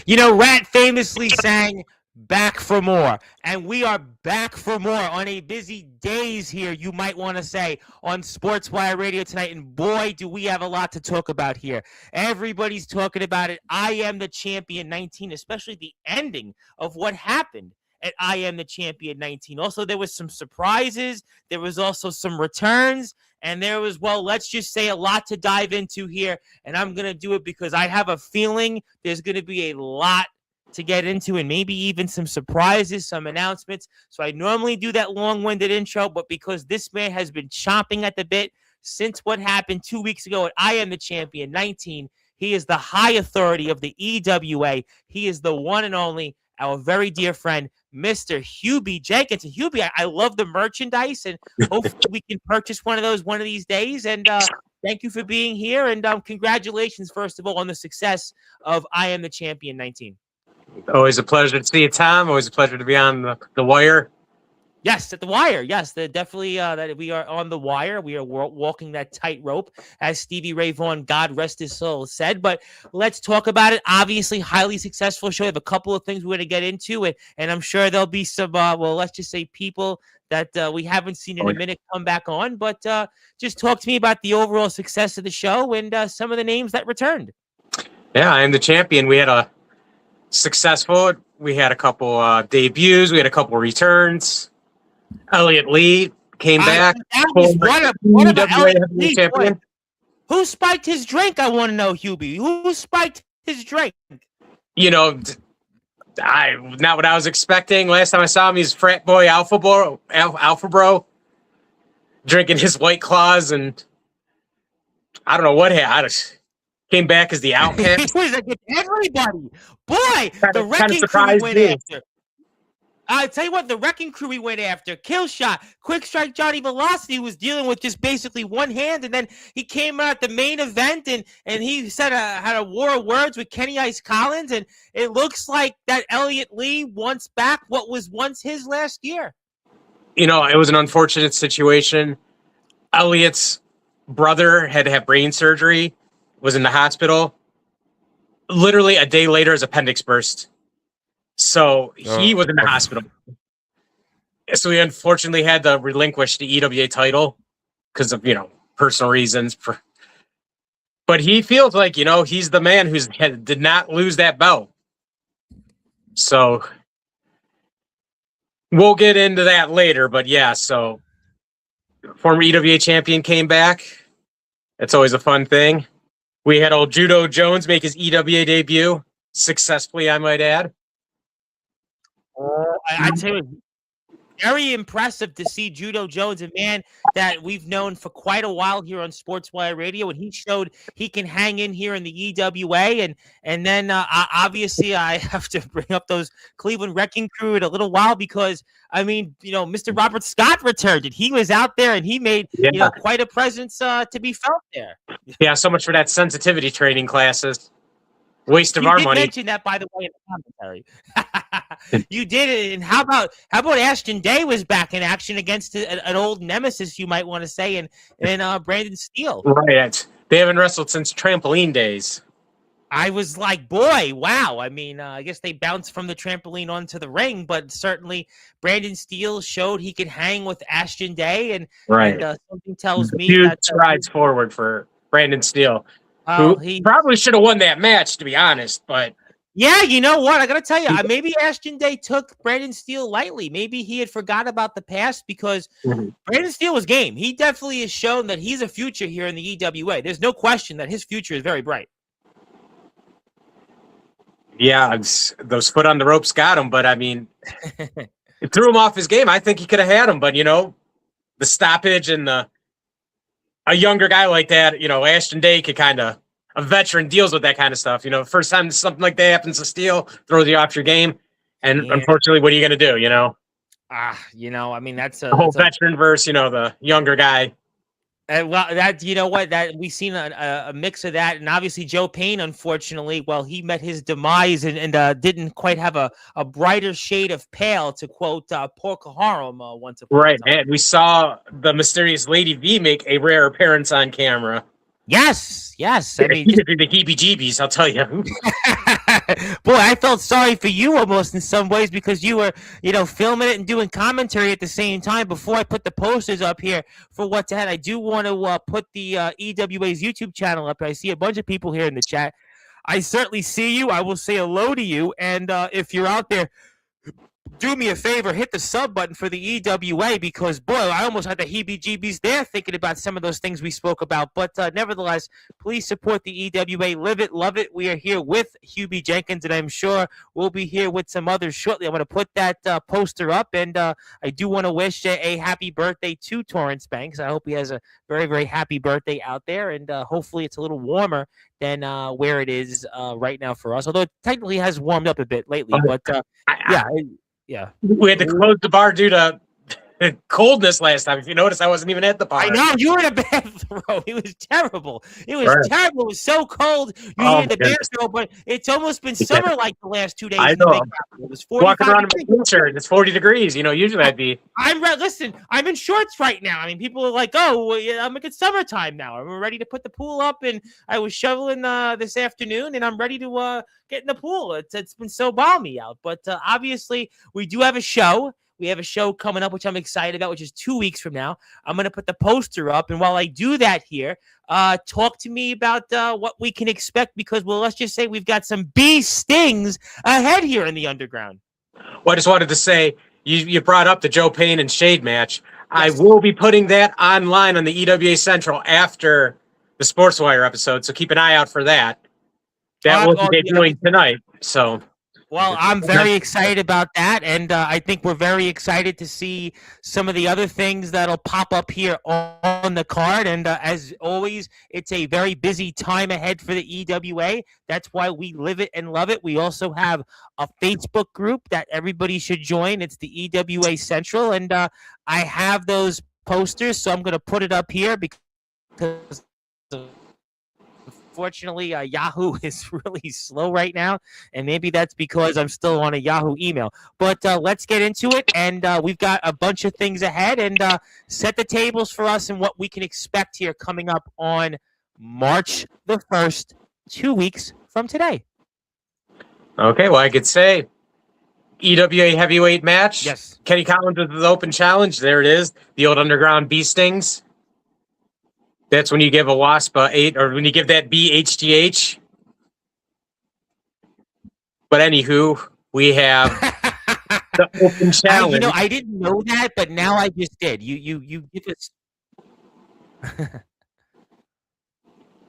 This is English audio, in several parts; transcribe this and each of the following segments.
You know, Rat famously sang "Back for More," and we are back for more on a busy days here, you might want to say, on Sportswire Radio tonight. And boy, do we have a lot to talk about here. Everybody's talking about it. I Am the Champion 19, especially the ending of what happened at I Am the Champion 19. Also, there was some surprises. There was also some returns. And there was, well, let's just say a lot to dive into here. And I'm going to do it because I have a feeling there's going to be a lot to get into and maybe even some surprises, some announcements. So I normally do that long-winded intro, but because this man has been chomping at the bit since what happened 2 weeks ago at I Am the Champion 19, he is the high authority of the EWA. He is the one and only, our very dear friend, Mr. Hubie Jenkins. And Hubie, I love the merchandise, and hopefully we can purchase one of those one of these days. And thank you for being here, and congratulations, first of all, on the success of I Am the Champion 19. Always a pleasure to see you, Tom. Always a pleasure to be on the wire. Yes, at the wire. Yes, definitely that we are on the wire. We are walking that tightrope, as Stevie Ray Vaughan, God rest his soul, said. But let's talk about it. Obviously, highly successful show. We have a couple of things we're going to get into, and I'm sure there'll be some, well, let's just say people that we haven't seen in a minute come back on. But just talk to me about the overall success of the show and some of the names that returned. Yeah, I Am the Champion. We had a successful. We had a couple debuts. We had a couple returns. Elliot Lee came back. What about Elliot Lee? Champion. Who spiked his drink? I want to know, Hubie. Who spiked his drink? You know, not what I was expecting. Last time I saw him, he's frat boy, alpha bro, drinking his White Claws, and I don't know what happened. Came back as the outcast. He was against everybody. Boy, the Wrecking Crew went after. I tell you what, the Wrecking Crew we went after. Kill Shot, Quick Strike Johnny Velocity was dealing with just basically one hand, and then he came out at the main event and he said had a war of words with Kenny Ice Collins, and it looks like that Elliot Lee wants back what was once his last year. You know, it was an unfortunate situation. Elliot's brother had to have brain surgery, was in the hospital. Literally a day later, his appendix burst. So he was in the hospital. So he unfortunately had to relinquish the EWA title because of, personal reasons. But he feels like, he's the man who did not lose that belt. So we'll get into that later. But yeah, so former EWA champion came back. It's always a fun thing. We had old Judo Jones make his EWA debut successfully, I might add. I tell you, very impressive to see Judo Jones, a man that we've known for quite a while here on Sportswire Radio, and he showed he can hang in here in the EWA. And then obviously I have to bring up those Cleveland Wrecking Crew in a little while because, Mr. Robert Scott returned, and he was out there and he made quite a presence to be felt there. Yeah, so much for that sensitivity training classes. Waste of our money. You mentioned that, by the way, in the commentary. You did it. And how about Ashton Day was back in action against an old nemesis, you might want to say, and Brandon Steele. Right. They haven't wrestled since trampoline days. I was like, boy, wow. I mean, I guess they bounced from the trampoline onto the ring, but certainly Brandon Steele showed he could hang with Ashton Day, and something tells me huge strides forward for Brandon Steele. He probably should have won that match, to be honest. But yeah, you know what? I got to tell you, maybe Ashton Day took Brandon Steele lightly. Maybe he had forgot about the past because Brandon Steele was game. He definitely has shown that he's a future here in the EWA. There's no question that his future is very bright. Yeah, those foot on the ropes got him, but I mean, it threw him off his game. I think he could have had him, but the stoppage and a younger guy like that, Ashton Day could a veteran deals with that kind of stuff. First time something like that happens to Steele, throws you off your game. And unfortunately, what are you going to do, I mean, that's a whole veteran versus, the younger guy. Well, that we've seen a mix of that. And obviously Joe Payne, unfortunately, he met his demise and didn't quite have a brighter shade of pale, to quote Porco Harum once upon a time. Right, and we saw the mysterious Lady V make a rare appearance on camera. Yes. I mean, he did the heebie-jeebies, I'll tell you. Boy, I felt sorry for you almost in some ways because you were, filming it and doing commentary at the same time. Before I put the posters up here for what's ahead, I do want to put the EWA's YouTube channel up. I see a bunch of people here in the chat. I certainly see you. I will say hello to you. And if you're out there, do me a favor, hit the sub button for the EWA because, boy, I almost had the heebie-jeebies there thinking about some of those things we spoke about. But nevertheless, please support the EWA. Live it, love it. We are here with Hubie Jenkins, and I'm sure we'll be here with some others shortly. I'm going to put that poster up, and I do want to wish a happy birthday to Torrance Banks. I hope he has a very, very happy birthday out there, and hopefully it's a little warmer than where it is right now for us, although it technically has warmed up a bit lately. But, yeah. We had to close the bar due to coldness last time. If you notice, I wasn't even at the bar. I know. You were in a bathroom. It was terrible. It was terrible. It was so cold. You needed the bathroom, but it's almost been summer like the last 2 days. I know. It was 45 walking around in my t-shirt. It's 40 degrees. Usually I'd be. Listen, I'm in shorts right now. I mean, people are like, oh, I'm like, it's summertime now. I'm ready to put the pool up, and I was shoveling this afternoon, and I'm ready to get in the pool. It's been so balmy out. But obviously, we do have a show. We have a show coming up, which I'm excited about, which is 2 weeks from now. I'm going to put the poster up. And while I do that here, talk to me about what we can expect because, well, let's just say we've got some bee stings ahead here in the underground. Well, I just wanted to say, you brought up the Joe Payne and Shade match. Yes. I will be putting that online on the EWA Central after the Sportswire episode, so keep an eye out for that. That will be debuting tonight, so... Well, I'm very excited about that, and I think we're very excited to see some of the other things that'll pop up here on the card. And as always, it's a very busy time ahead for the EWA. That's why we live it and love it. We also have a Facebook group that everybody should join. It's the EWA Central, and I have those posters, so I'm going to put it up here because unfortunately, Yahoo is really slow right now, and maybe that's because I'm still on a Yahoo email. But let's get into it, and we've got a bunch of things ahead, and set the tables for us and what we can expect here coming up on March the 1st, 2 weeks from today. Okay, well, I could say EWA heavyweight match. Yes. Kenny Collins with the open challenge. There it is. The old underground bee stings. That's when you give a wasp 8, or when you give that bee HGH. But anywho, we have the open challenge. I didn't know that, but now I just did. You give us.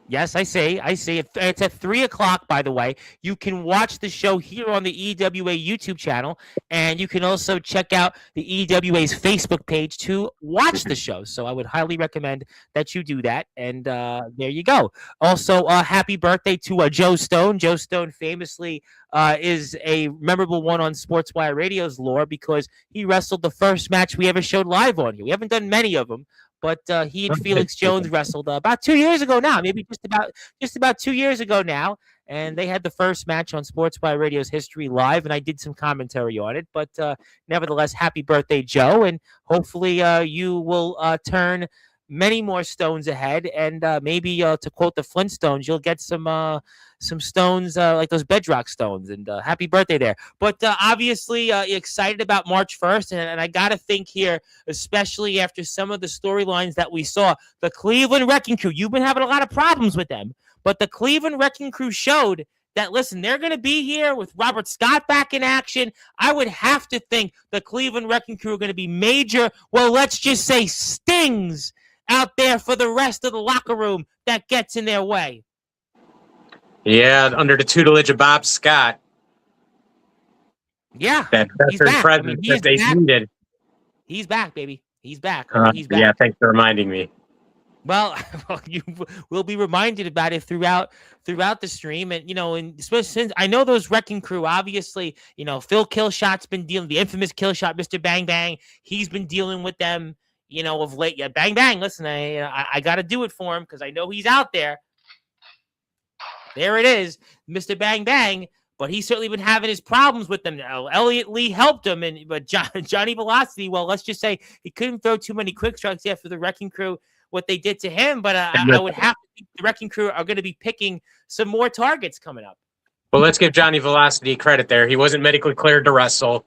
Yes, I see. It's at 3:00, by the way. You can watch the show here on the EWA YouTube channel, and you can also check out the EWA's Facebook page to watch the show. So I would highly recommend that you do that, and there you go. Also, happy birthday to Joe Stone. Joe Stone famously is a memorable one on Sportswire Radio's lore because he wrestled the first match we ever showed live on here. We haven't done many of them. But he and Felix Jones wrestled about 2 years ago now, maybe just about 2 years ago now. And they had the first match on Sportswire Radio's History Live, and I did some commentary on it. But nevertheless, happy birthday, Joe. And hopefully you will turn many more stones ahead. And maybe, to quote the Flintstones, you'll get some stones like those bedrock stones. And happy birthday there. But obviously excited about March 1st. And I got to think here, especially after some of the storylines that we saw, the Cleveland Wrecking Crew, you've been having a lot of problems with them. But the Cleveland Wrecking Crew showed that, listen, they're going to be here with Robert Scott back in action. I would have to think the Cleveland Wrecking Crew are going to be major, well, let's just say stings out there for the rest of the locker room that gets in their way. Yeah, under the tutelage of Bob Scott. Yeah, that veteran presence that they needed. He's back, baby. He's back. He's back. Yeah, thanks for reminding me. Well, you will be reminded about it throughout the stream, and and since I know those Wrecking Crew, obviously, Phil Killshot's been dealing, the infamous Killshot, Mr. Bang Bang. He's been dealing with them, of late. Yeah, Bang Bang. Listen, I got to do it for him because I know he's out there. There it is, Mr. Bang Bang. But he's certainly been having his problems with them now. Elliot Lee helped him, but Johnny Velocity, well, let's just say he couldn't throw too many quick strikes after the Wrecking Crew, what they did to him. But I would have to think the Wrecking Crew are going to be picking some more targets coming up. Well, let's give Johnny Velocity credit there. He wasn't medically cleared to wrestle.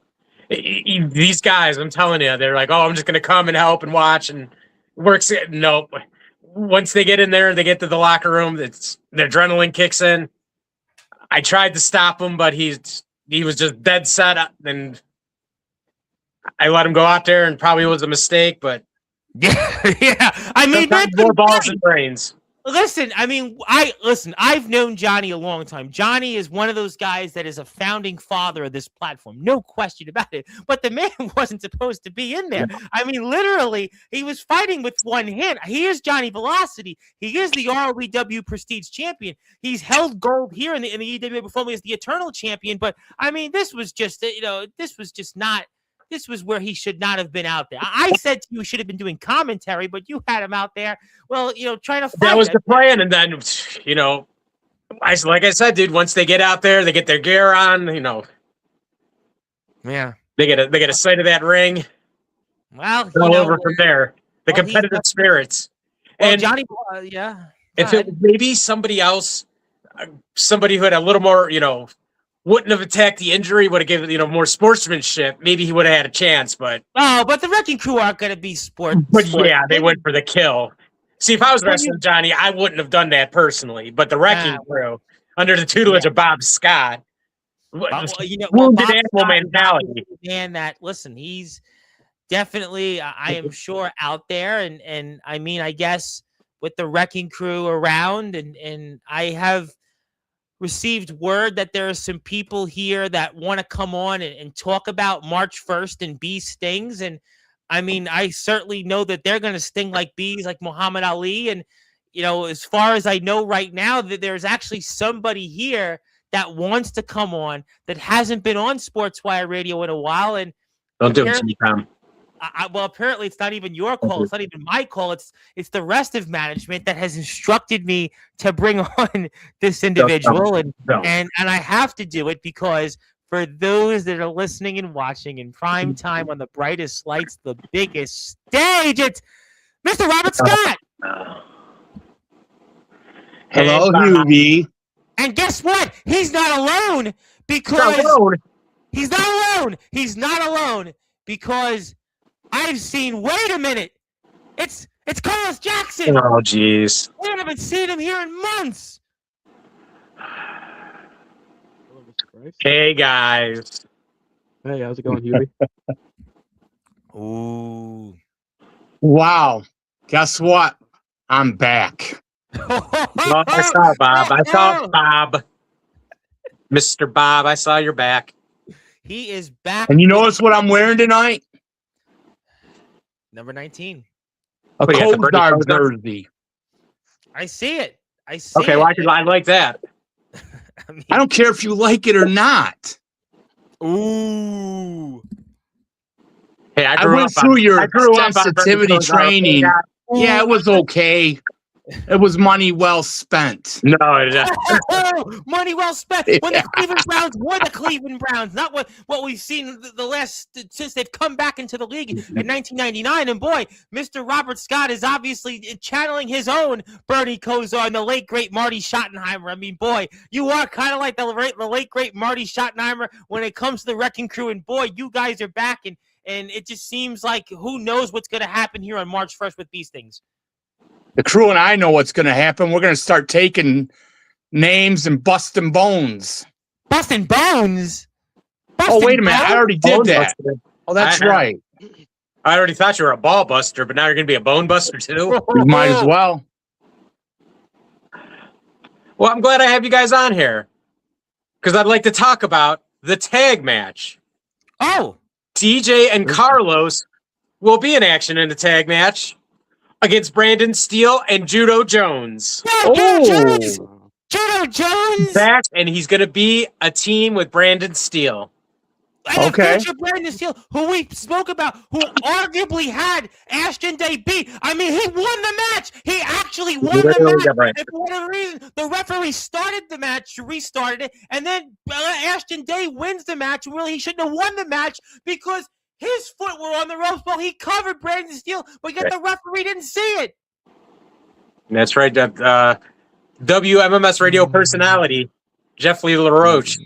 These guys, I'm telling you, they're like, oh, I'm just going to come and help and watch and works. Nope. Once they get in there and they get to the locker room, the adrenaline kicks in. I tried to stop him, but he was just dead set up, and I let him go out there, and probably was a mistake, but yeah. I mean, more balls than brains. Listen, I mean, I've known Johnny a long time. Johnny is one of those guys that is a founding father of this platform. No question about it. But the man wasn't supposed to be in there. I mean, literally, he was fighting with one hand. He is Johnny Velocity. He is the ROEW Prestige champion. He's held gold here in the EWA before as the Eternal champion. But, I mean, this was just not. This was where he should not have been out there. I said to you, he should have been doing commentary, but you had him out there. Well, trying to fight. That was the plan, and then like I said, dude. Once they get out there, they get their gear on. Yeah, they get a sight of that ring. Well, all over from there. The competitive spirits. Well, and Johnny, yeah. If it was maybe somebody else, somebody who had a little more, wouldn't have attacked the injury, would have given, more sportsmanship, maybe he would have had a chance, but... Oh, but the Wrecking Crew aren't going to be yeah, they went for the kill. See, if I was wrestling Johnny, I wouldn't have done that personally, but the Wrecking Crew, under the tutelage of Bob Scott, wounded animal mentality. Man, listen, he's definitely, I am sure, out there, and I mean, I guess, with the Wrecking Crew around, and I have received word that there are some people here that want to come on and talk about March 1st and bee stings. And I mean, I certainly know that they're going to sting like bees, like Muhammad Ali. And, as far as I know right now, that there's actually somebody here that wants to come on that hasn't been on Sportswire Radio in a while. And don't do it to me, Tom. Well, apparently it's not even your call. It's not even my call. It's the rest of management that has instructed me to bring on this individual, and I have to do it because for those that are listening and watching in prime time on the brightest lights, the biggest stage, it's Mr. Robert Scott. Hello, Hubie. And guess what? He's not alone because he's not alone. He's not alone because I've seen. Wait a minute! It's Carlos Jackson. Oh, jeez. We haven't seen him here in months. Hey guys. Hey, how's it going, Hubie? Ooh! Wow! Guess what? I'm back. I saw Bob. I saw Bob. Mr. Bob, I saw your back. He is back. And you notice what I'm wearing tonight? Number 19. A Coast Guard jersey. I see it. I see okay, it. well, I like that. I don't care if you like it or not. Ooh. Hey, I went through your sensitivity training. Yeah, it was okay. It was money well spent. No, money well spent. When the Cleveland Browns were the Cleveland Browns, not what we've seen the last since they've come back into the league in 1999. And boy, Mr. Robert Scott is obviously channeling his own Bernie Kosar and the late great Marty Schottenheimer. I mean, boy, you are kind of like the late great Marty Schottenheimer when it comes to the Wrecking Crew. And boy, you guys are back, and it just seems like who knows what's going to happen here on March 1st with these things. The crew and I know what's going to happen. We're going to start taking names and busting bones. Busting bones? Oh, wait a minute. I already did that. Oh, that's right. I already thought you were a ball buster, but now you're going to be a bone buster too? You might as well. Well, I'm glad I have you guys on here because I'd like to talk about the tag match. Oh. DJ and Carlos will be in action in the tag match against Brandon Steele and Judo Jones. Judo Jones! Back, and he's going to be a team with Brandon Steele. And okay. Brandon Steele, who we spoke about, who arguably had Ashton Day beat. I mean, he won the match. He actually won the match. Right. And for whatever reason, the referee started the match, restarted it, and then Ashton Day wins the match. Really, he shouldn't have won the match because his foot were on the ropes while he covered Brandon Steele, but yet the referee didn't see it. That's right. WMMS radio personality Jeff Lee LaRoche.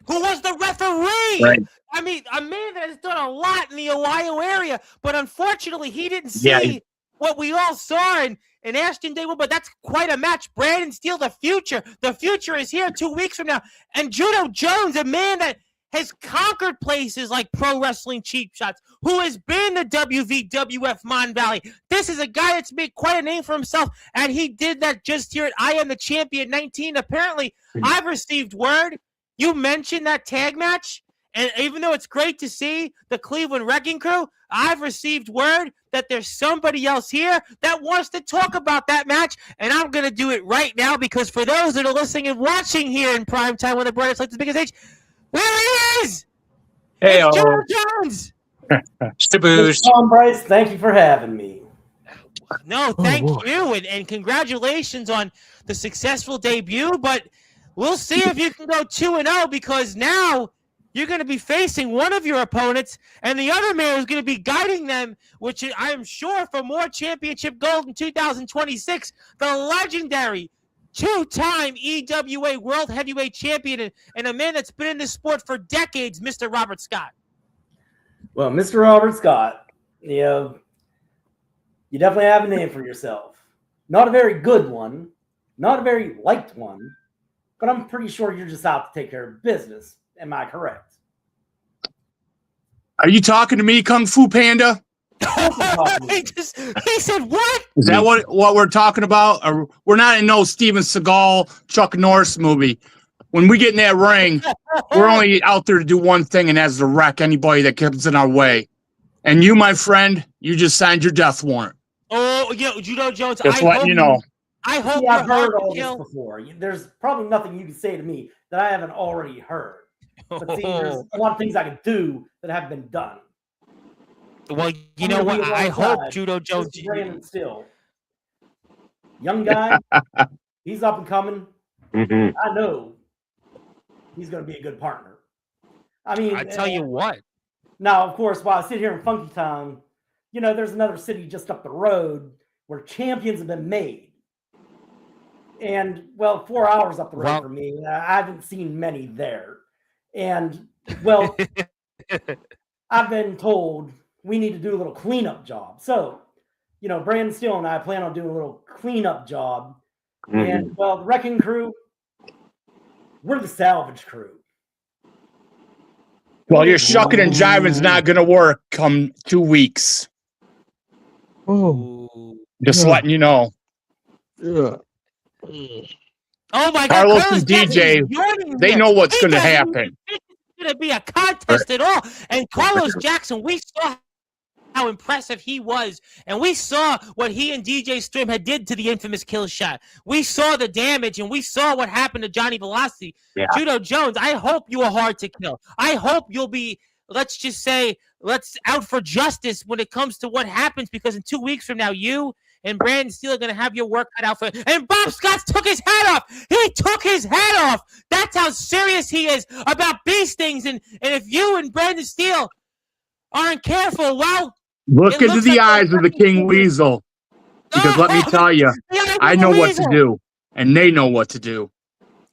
Who was the referee? Right. I mean, a man that has done a lot in the Ohio area, but unfortunately, he didn't see what we all saw in Ashton Day. But that's quite a match. Brandon Steele, the future. The future is here 2 weeks from now. And Judo Jones, a man that has conquered places like Pro Wrestling Cheap Shots, who has been the WVWF Mon Valley. This is a guy that's made quite a name for himself, and he did that just here at I Am the Champion 19. Apparently, I've received word. You mentioned that tag match, and even though it's great to see the Cleveland Wrecking Crew, I've received word that there's somebody else here that wants to talk about that match, and I'm going to do it right now because for those that are listening and watching here in prime time when the brightest lights the biggest age, there he is! Hey, it's Joe Jones! Staboosh. Tom Bryce, thank you for having me. No, thank you, and congratulations on the successful debut, but we'll see if you can go 2-0 because now you're going to be facing one of your opponents, and the other man is going to be guiding them, which I am sure for more championship gold in 2026, the legendary two-time EWA World Heavyweight Champion and a man that's been in this sport for decades, Mr. Robert Scott. Well, Mr. Robert Scott, you definitely have a name for yourself. Not a very good one, not a very liked one, but I'm pretty sure you're just out to take care of business. Am I correct? Are you talking to me, Kung Fu Panda? He said what? Is that what we're talking about? Or we're not in no Steven Seagal, Chuck Norris movie. When we get in that ring, we're only out there to do one thing, and that's to wreck anybody that comes in our way. And you, my friend, you just signed your death warrant. Oh, Judo Jones. Just letting you know. I hope I've heard all this before. There's probably nothing you can say to me that I haven't already heard. But see, there's a lot of things I could do that have been done. Well, you know what? I hope Judo Jones. Brandon Steele, young guy, he's up and coming. Mm-hmm. I know he's going to be a good partner. I mean, I tell you what. Now, of course, while I sit here in Funky Town, there's another city just up the road where champions have been made. And, 4 hours up the road from me, I haven't seen many there. And, I've been told we need to do a little cleanup job. So, Brandon Steele and I plan on doing a little cleanup job. Mm-hmm. And, the Wrecking Crew, we're the salvage crew. Well, your shucking and jiving's not going to work come 2 weeks. Oh. Just letting you know. Yeah. Oh, my God. Carlos and DJ, they know what's going to happen. It's going to be a contest at all. And Carlos Jackson, we saw how impressive he was. And we saw what he and DJ Storm had did to the infamous kill shot. We saw the damage, and we saw what happened to Johnny Velocity. Yeah. Judo Jones, I hope you are hard to kill. I hope you'll be, let's just say, let's out for justice when it comes to what happens, because in 2 weeks from now, you and Brandon Steele are going to have your work cut out for it. And Bob Scott took his hat off. He took his hat off. That's how serious he is about bee stings. And if you and Brandon Steele aren't careful, look into the eyes of the King Weasel. Because let me tell you, I know what to do. And they know what to do.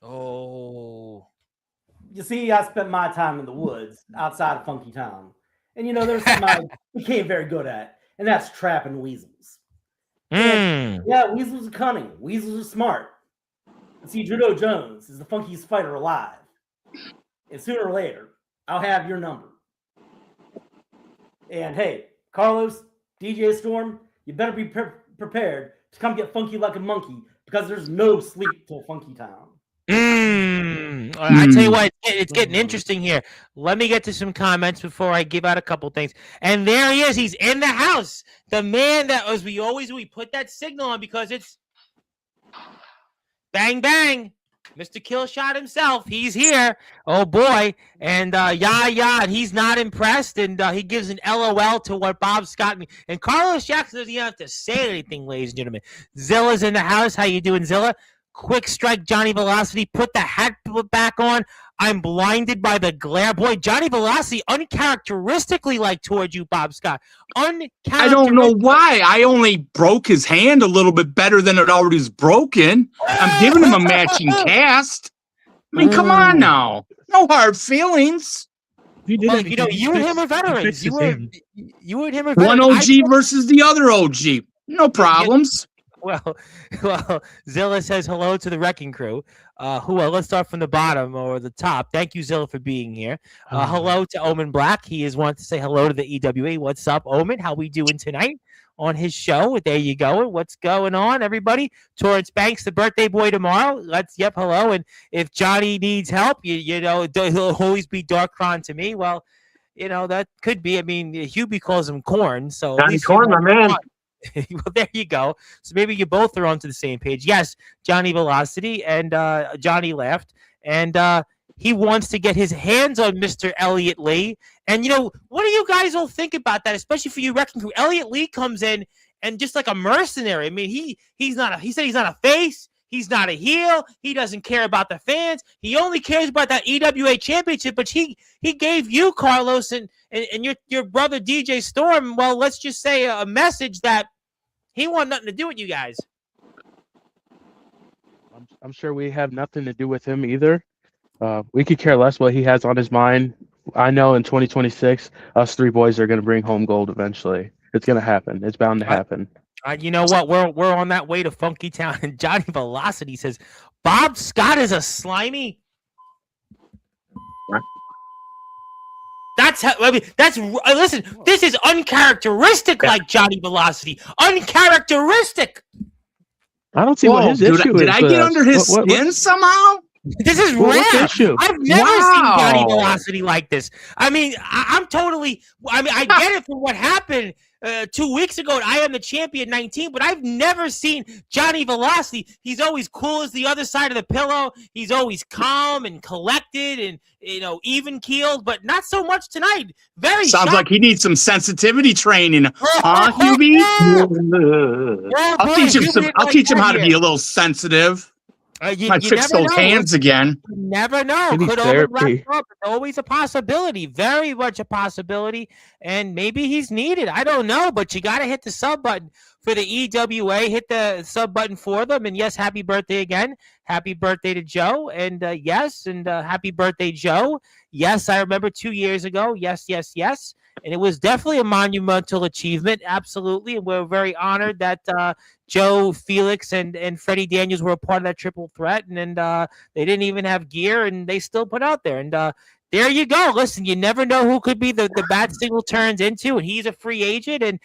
Oh. You see, I spent my time in the woods outside of Funky Town. And, there's something I became very good at. And that's trapping weasels. And, weasels are cunning. Weasels are smart. And see, Judo Jones is the funkiest fighter alive. And sooner or later, I'll have your number. And hey, Carlos, DJ Storm, you better be prepared to come get funky like a monkey, because there's no sleep till Funky Town. I tell you what, it's getting interesting here. Let me get to some comments before I give out a couple things. And there he is. He's in the house. The man that, as we put that signal on, because it's bang, bang. Mr. Killshot himself. He's here. Oh, boy. And, and he's not impressed. And he gives an LOL to what Bob Scott and Carlos Jackson doesn't even have to say anything, ladies and gentlemen. Zilla's in the house. How you doing, Zilla? Quick strike, Johnny Velocity. Put the hat back on. I'm blinded by the glare. Boy, Johnny Velocity, uncharacteristically like towards you, Bob Scott. I don't know why. I only broke his hand a little bit better than it already was broken. I'm giving him a matching cast. I mean, come on now. No hard feelings. He did Well, anything. He you and him are fixed- he veterans. fixed You his were hand. you and him are One veterans. OG versus the other OG. No problems. Well, Zilla says hello to the wrecking crew. Let's start from the bottom or the top. Thank you, Zilla, for being here. Hello to Omen Black. He is wanting to say hello to the EWA. What's up, Omen? How we doing tonight on his show? There you go. What's going on, everybody? Torrance Banks, the birthday boy tomorrow. Hello. And if Johnny needs help, you know, he'll always be Darkron to me. Well, you know, that could be. I mean, Hubie calls him Corn, so at Johnny least Corn, my man. well, there you go. So maybe you both are onto the same page. Yes, Johnny Velocity, and Johnny laughed, and he wants to get his hands on Mr. Elliot Lee. And you know, what do you guys all think about that? Especially for you, Wrecking Crew. Elliot Lee comes in and just like a mercenary. I mean, he said he's not a face. He's not a heel. He doesn't care about the fans. He only cares about that EWA championship. But he gave you, Carlos, and your brother DJ Storm, well, let's just say a message that he wanted nothing to do with you guys. I'm sure we have nothing to do with him either. We could care less what he has on his mind. I know in 2026, us three boys are going to bring home gold eventually. It's going to happen. It's bound to happen. You know what? We're on that way to Funky Town. And Johnny Velocity says, Bob Scott is a slimy. That's how. I mean, listen. This is uncharacteristic, like Johnny Velocity. Uncharacteristic. I don't see what his issue is. Did I get under his skin somehow? This is What's the rare. issue? I've never seen Johnny Velocity like this. I mean, I'm totally. I mean, I get it from what happened 2 weeks ago at I Am the Champion 19, but I've never seen Johnny Velocity. He's always cool as the other side of the pillow. He's always calm and collected and, you know, even keeled, but not so much tonight. Very Sounds like he needs some sensitivity training, huh, Hubie? I'll teach him how to be a little sensitive. Might fix those hands again. You never know. Maybe Could therapy. up. It's always a possibility. Very much a possibility. And maybe he's needed. I don't know. But you got to hit the sub button for the EWA. Hit the sub button for them. And yes, happy birthday again. Happy birthday to Joe. And happy birthday, Joe. Yes, I remember 2 years ago. Yes, yes, yes. And it was definitely a monumental achievement. Absolutely. And we're very honored that Joe, Felix, and Freddie Daniels were a part of that triple threat. And they didn't even have gear, and they still put out there. And there you go. Listen, you never know who could be the bat signal turns into, and he's a free agent.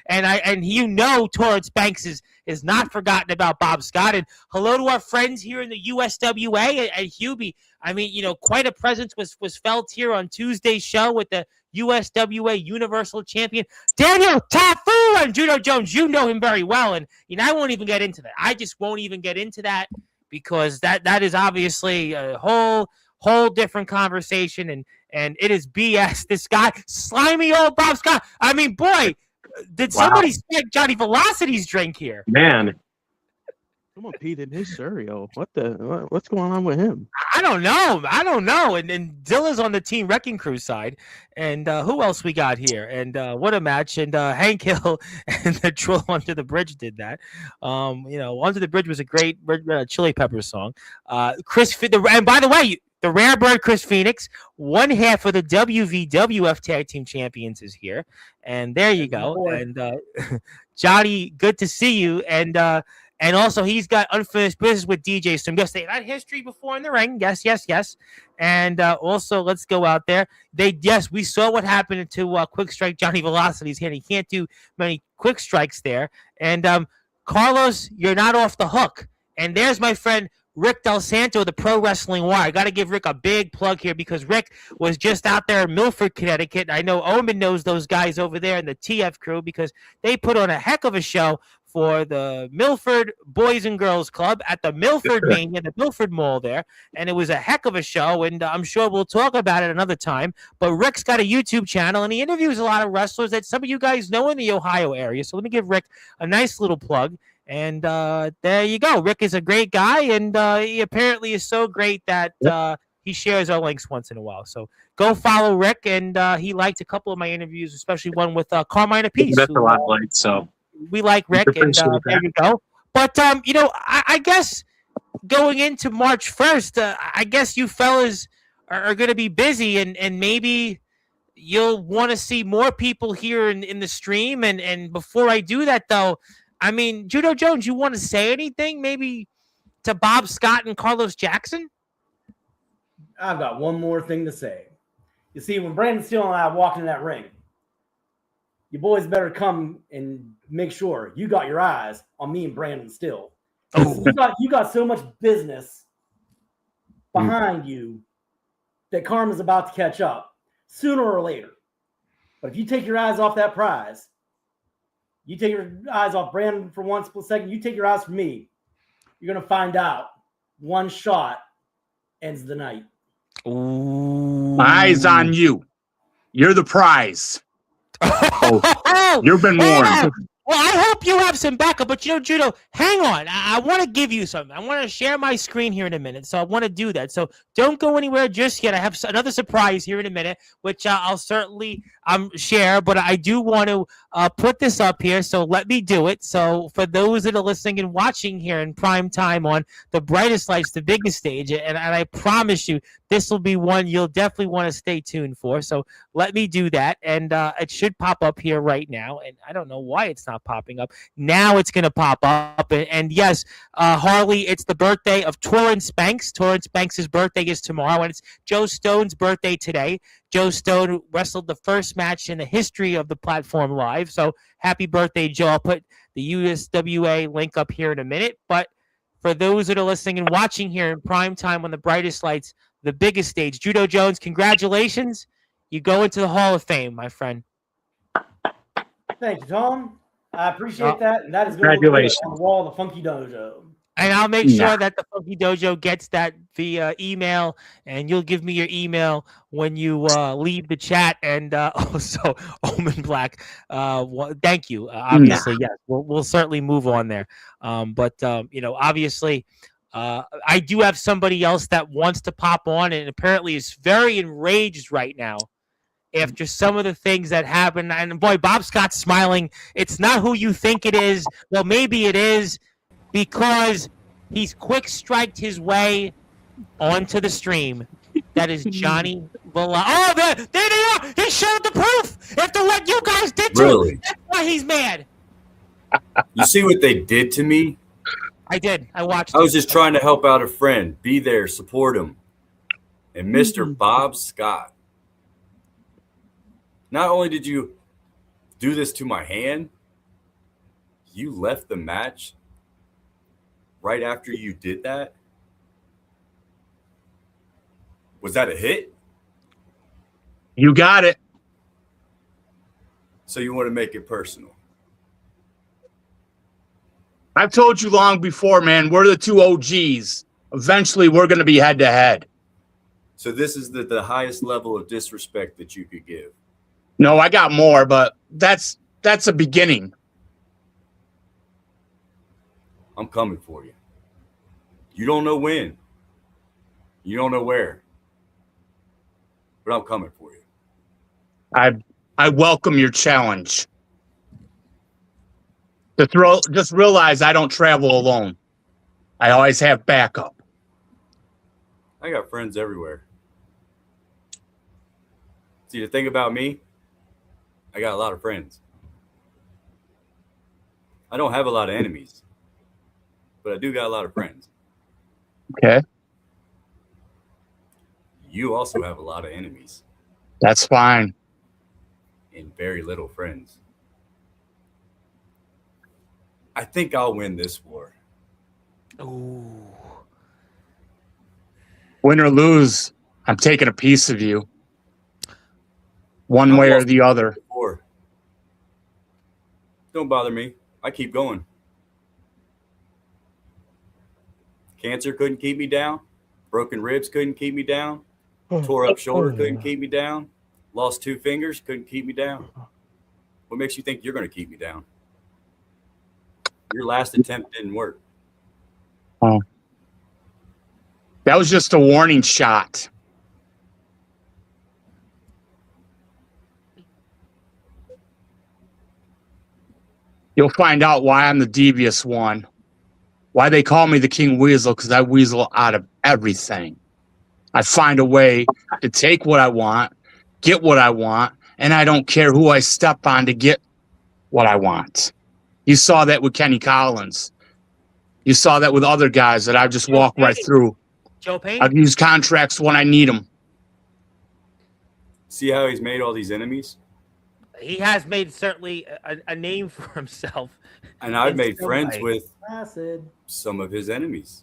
And you know Torrance Banks is not forgotten about Bob Scott. And hello to our friends here in the USWA and Hubie. I mean, you know, quite a presence was felt here on Tuesday's show with the USWA Universal Champion Daniel Tafu and Judo Jones. You know him very well, and you know I won't even get into that. I just won't even get into that because that is obviously a whole different conversation, and it is BS. This guy, slimy old Bob Scott. I mean, boy, did somebody spike Johnny Velocity's drink here? Man. Someone peed in his cereal. What's going on with him? I don't know. And Zilla's on the Team Wrecking Crew side. And who else we got here? And what a match. And Hank Hill and the Troll Under the Bridge did that. You know, Under the Bridge was a great Chili Peppers song. And by the way, the Rare Bird Chris Phoenix, one half of the WVWF Tag Team Champions, is here. And there you go. And Johnny, good to see you. And also, he's got unfinished business with DJ Storm. Yes, they had history before in the ring. Yes, yes, yes. And also, let's go out there. We saw what happened to Quick Strike Johnny Velocity's hand. He can't do many quick strikes there. And Carlos, you're not off the hook. And there's my friend Rick Del Santo, the Pro Wrestling Wire. I got to give Rick a big plug here because Rick was just out there in Milford, Connecticut. I know Omen knows those guys over there in the TF crew because they put on a heck of a show for the Milford Boys and Girls Club at the Milford Mania, the Milford Mall there. And it was a heck of a show, and I'm sure we'll talk about it another time. But Rick's got a YouTube channel, and he interviews a lot of wrestlers that some of you guys know in the Ohio area. So let me give Rick a nice little plug. And there you go. Rick is a great guy, and he apparently is so great that he shares our links once in a while. So go follow Rick, and he liked a couple of my interviews, especially one with Carmine Apiece. That's a lot of lights, so we like Rick, and there you go. But you know, I guess going into March 1st, I guess you fellas are going to be busy, and maybe you'll want to see more people here in the stream. And before I do that, though, I mean, Judo Jones, you want to say anything maybe to Bob Scott and Carlos Jackson? I've got one more thing to say. You see, when Brandon Steele and I walked in that ring, you boys better come and make sure you got your eyes on me and Brandon Steele. Oh. You got so much business behind you that karma's about to catch up sooner or later. But if you take your eyes off that prize, you take your eyes off Brandon for one split second, you take your eyes from me, you're going to find out one shot ends the night. Ooh. My eyes on you. You're the prize. You've been warned. Well, I hope you have some backup, but Judo, hang on. I want to give you something. I want to share my screen here in a minute, so I want to do that. So don't go anywhere just yet. I have another surprise here in a minute, which I'll certainly share, but I do want to put this up here, so let me do it. So for those that are listening and watching here in prime time on the brightest lights, the biggest stage, and I promise you, this will be one you'll definitely want to stay tuned for. So let me do that, and it should pop up here right now, and I don't know why it's not popping up. Now it's going to pop up, and yes, Harley, it's the birthday of Torrance Banks. Torrance Banks' birthday is tomorrow, and it's Joe Stone's birthday today. Joe Stone wrestled the first match in the history of the platform live, so happy birthday, Joe. I'll put the USWA link up here in a minute, but for those that are listening and watching here in prime time on the brightest lights, the biggest stage, Judo Jones, congratulations. You go into the Hall of Fame, my friend. Thank you, Tom. I appreciate that. And that is Congratulations. on the wall of the Funky Dojo. And I'll make sure that the Funky Dojo gets that via email, and you'll give me your email when you leave the chat. And also, Omen Black, thank you. Obviously, yes, we'll certainly move on there. But obviously, I do have somebody else that wants to pop on, and apparently is very enraged right now after some of the things that happened. And boy, Bob Scott's smiling. It's not who you think it is. Well, maybe it is, because he's quick striked his way onto the stream. That is Johnny Villa. Oh, there they are. He showed the proof after what you guys did to him. That's why he's mad. You see what they did to me? I did. I watched. I was just trying to help out a friend. Be there, support him. And Mr. Bob Scott, not only did you do this to my hand, you left the match right after you did that. Was that a hit? You got it. So you want to make it personal? I've told you long before, man, we're the two OGs. Eventually, we're going to be head to head. So this is the highest level of disrespect that you could give. No, I got more, but that's a beginning. I'm coming for you. You don't know when. You don't know where. But I'm coming for you. I welcome your challenge. Just realize I don't travel alone. I always have backup. I got friends everywhere. See, the thing about me, I got a lot of friends. I don't have a lot of enemies, but I do got a lot of friends. Okay. You also have a lot of enemies That's fine. and very little friends. I think I'll win this war. Ooh. Win or lose, I'm taking a piece of you. One way or the other. Before. Don't bother me. I keep going. Cancer couldn't keep me down. Broken ribs couldn't keep me down. Tore up shoulder couldn't keep me down. Lost 2 fingers couldn't keep me down. What makes you think you're going to keep me down? Your last attempt didn't work. Oh. That was just a warning shot. You'll find out why I'm the devious one. Why they call me the King Weasel? Because I weasel out of everything. I find a way to take what I want, get what I want, and I don't care who I step on to get what I want. You saw that with Kenny Collins. You saw that with other guys that I just walk right through. Joe Payne? I've used contracts when I need them. See how he's made all these enemies? He has made certainly a name for himself. And I've made friends with Acid. some of his enemies.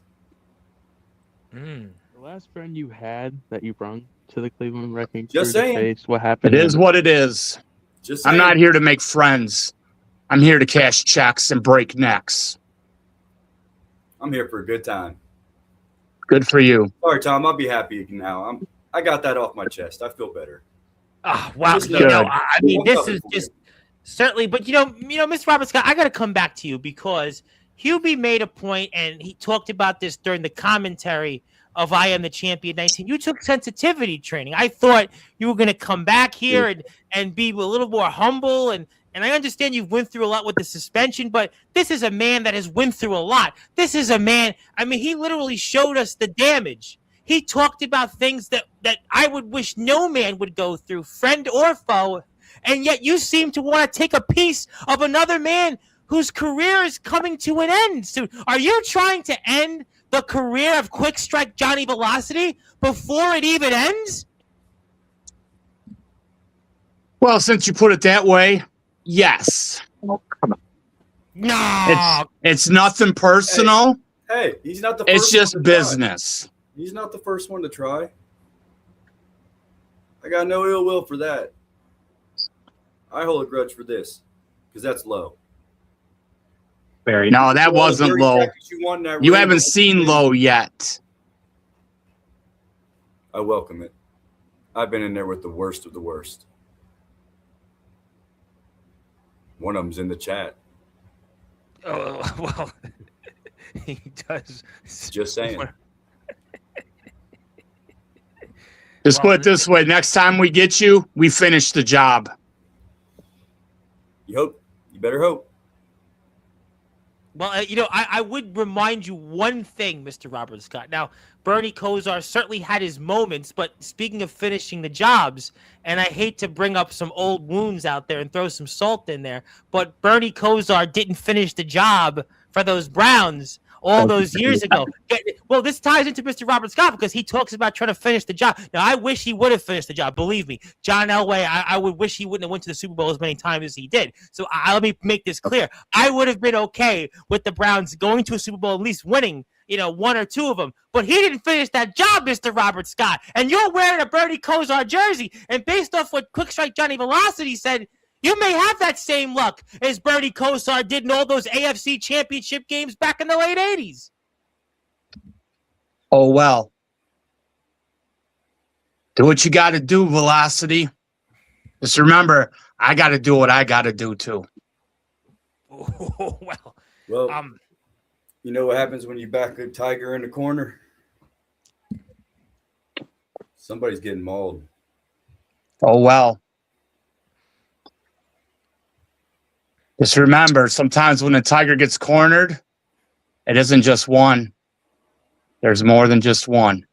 The last friend you had that you brung to the Cleveland Wrecking Just Crew to saying. face what happened? It is what it is. Just I'm saying. not here to make friends. I'm here to cash checks and break necks. I'm here for a good time. Good for you. Sorry, Tom. I'll be happy now. I got that off my chest. I feel better. Oh, wow. Just You good. know, I mean, I'm this coming is for just certainly, but Mr. Robert Scott, I got to come back to you because Hubie made a point and he talked about this during the commentary of I Am the Champion 19. You took sensitivity training. I thought you were going to come back here and be a little more humble and I understand you've went through a lot with the suspension, but this is a man that has went through a lot. This is a man, I mean, he literally showed us the damage. He talked about things that I would wish no man would go through, friend or foe, and yet you seem to want to take a piece of another man whose career is coming to an end soon. Are you trying to end the career of Quick Strike Johnny Velocity before it even ends? Well, since you put it that way, yes. No. It's nothing personal. Hey, he's not the first It's just one to try. business. He's not the first one to try. I got no ill will for that. I hold a grudge for this because that's low. Very. No, that All the wasn't dirty low. tactics you want in that You ring, haven't seen low yet. I welcome it. I've been in there with the worst of the worst. One of them's in the chat. Oh, well, he does. Just saying. Just put it this way. Next time we get you, we finish the job. You hope. You better hope. Well, I would remind you one thing, Mr. Robert Scott. Now, Bernie Kosar certainly had his moments, but speaking of finishing the jobs, and I hate to bring up some old wounds out there and throw some salt in there, but Bernie Kosar didn't finish the job for those Browns all those years ago. Well, this ties into Mr. Robert Scott because he talks about trying to finish the job. Now, I wish he would have finished the job. Believe me, John Elway, I would wish he wouldn't have went to the Super Bowl as many times as he did. So let me make this clear. I would have been okay with the Browns going to a Super Bowl, at least winning, one or two of them. But he didn't finish that job, Mr. Robert Scott. And you're wearing a Bernie Kosar jersey. And based off what Quick Strike Johnny Velocity said, you may have that same luck as Bernie Kosar did in all those AFC championship games back in the late 80s. Oh, well. Do what you got to do, Velocity. Just remember, I got to do what I got to do, too. Well, you know what happens when you back a tiger in the corner? Somebody's getting mauled. Oh, well. Just remember, sometimes when a tiger gets cornered, it isn't just one. There's more than just one.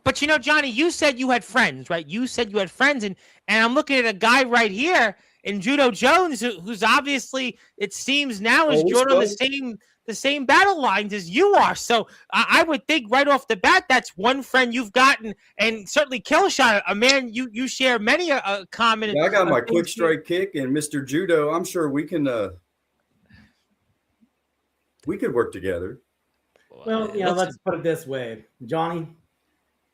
But Johnny, you said you had friends, right? You said you had friends, and I'm looking at a guy right here in Judo Jones, who's obviously, it seems now, is drawn on the same battle lines as you are. So I would think right off the bat, that's one friend you've gotten, and certainly Killshot, a man you share many a common. Yeah, I got my quick strike kick and Mr. Judo. I'm sure we can work together. Well, let's put it this way, Johnny.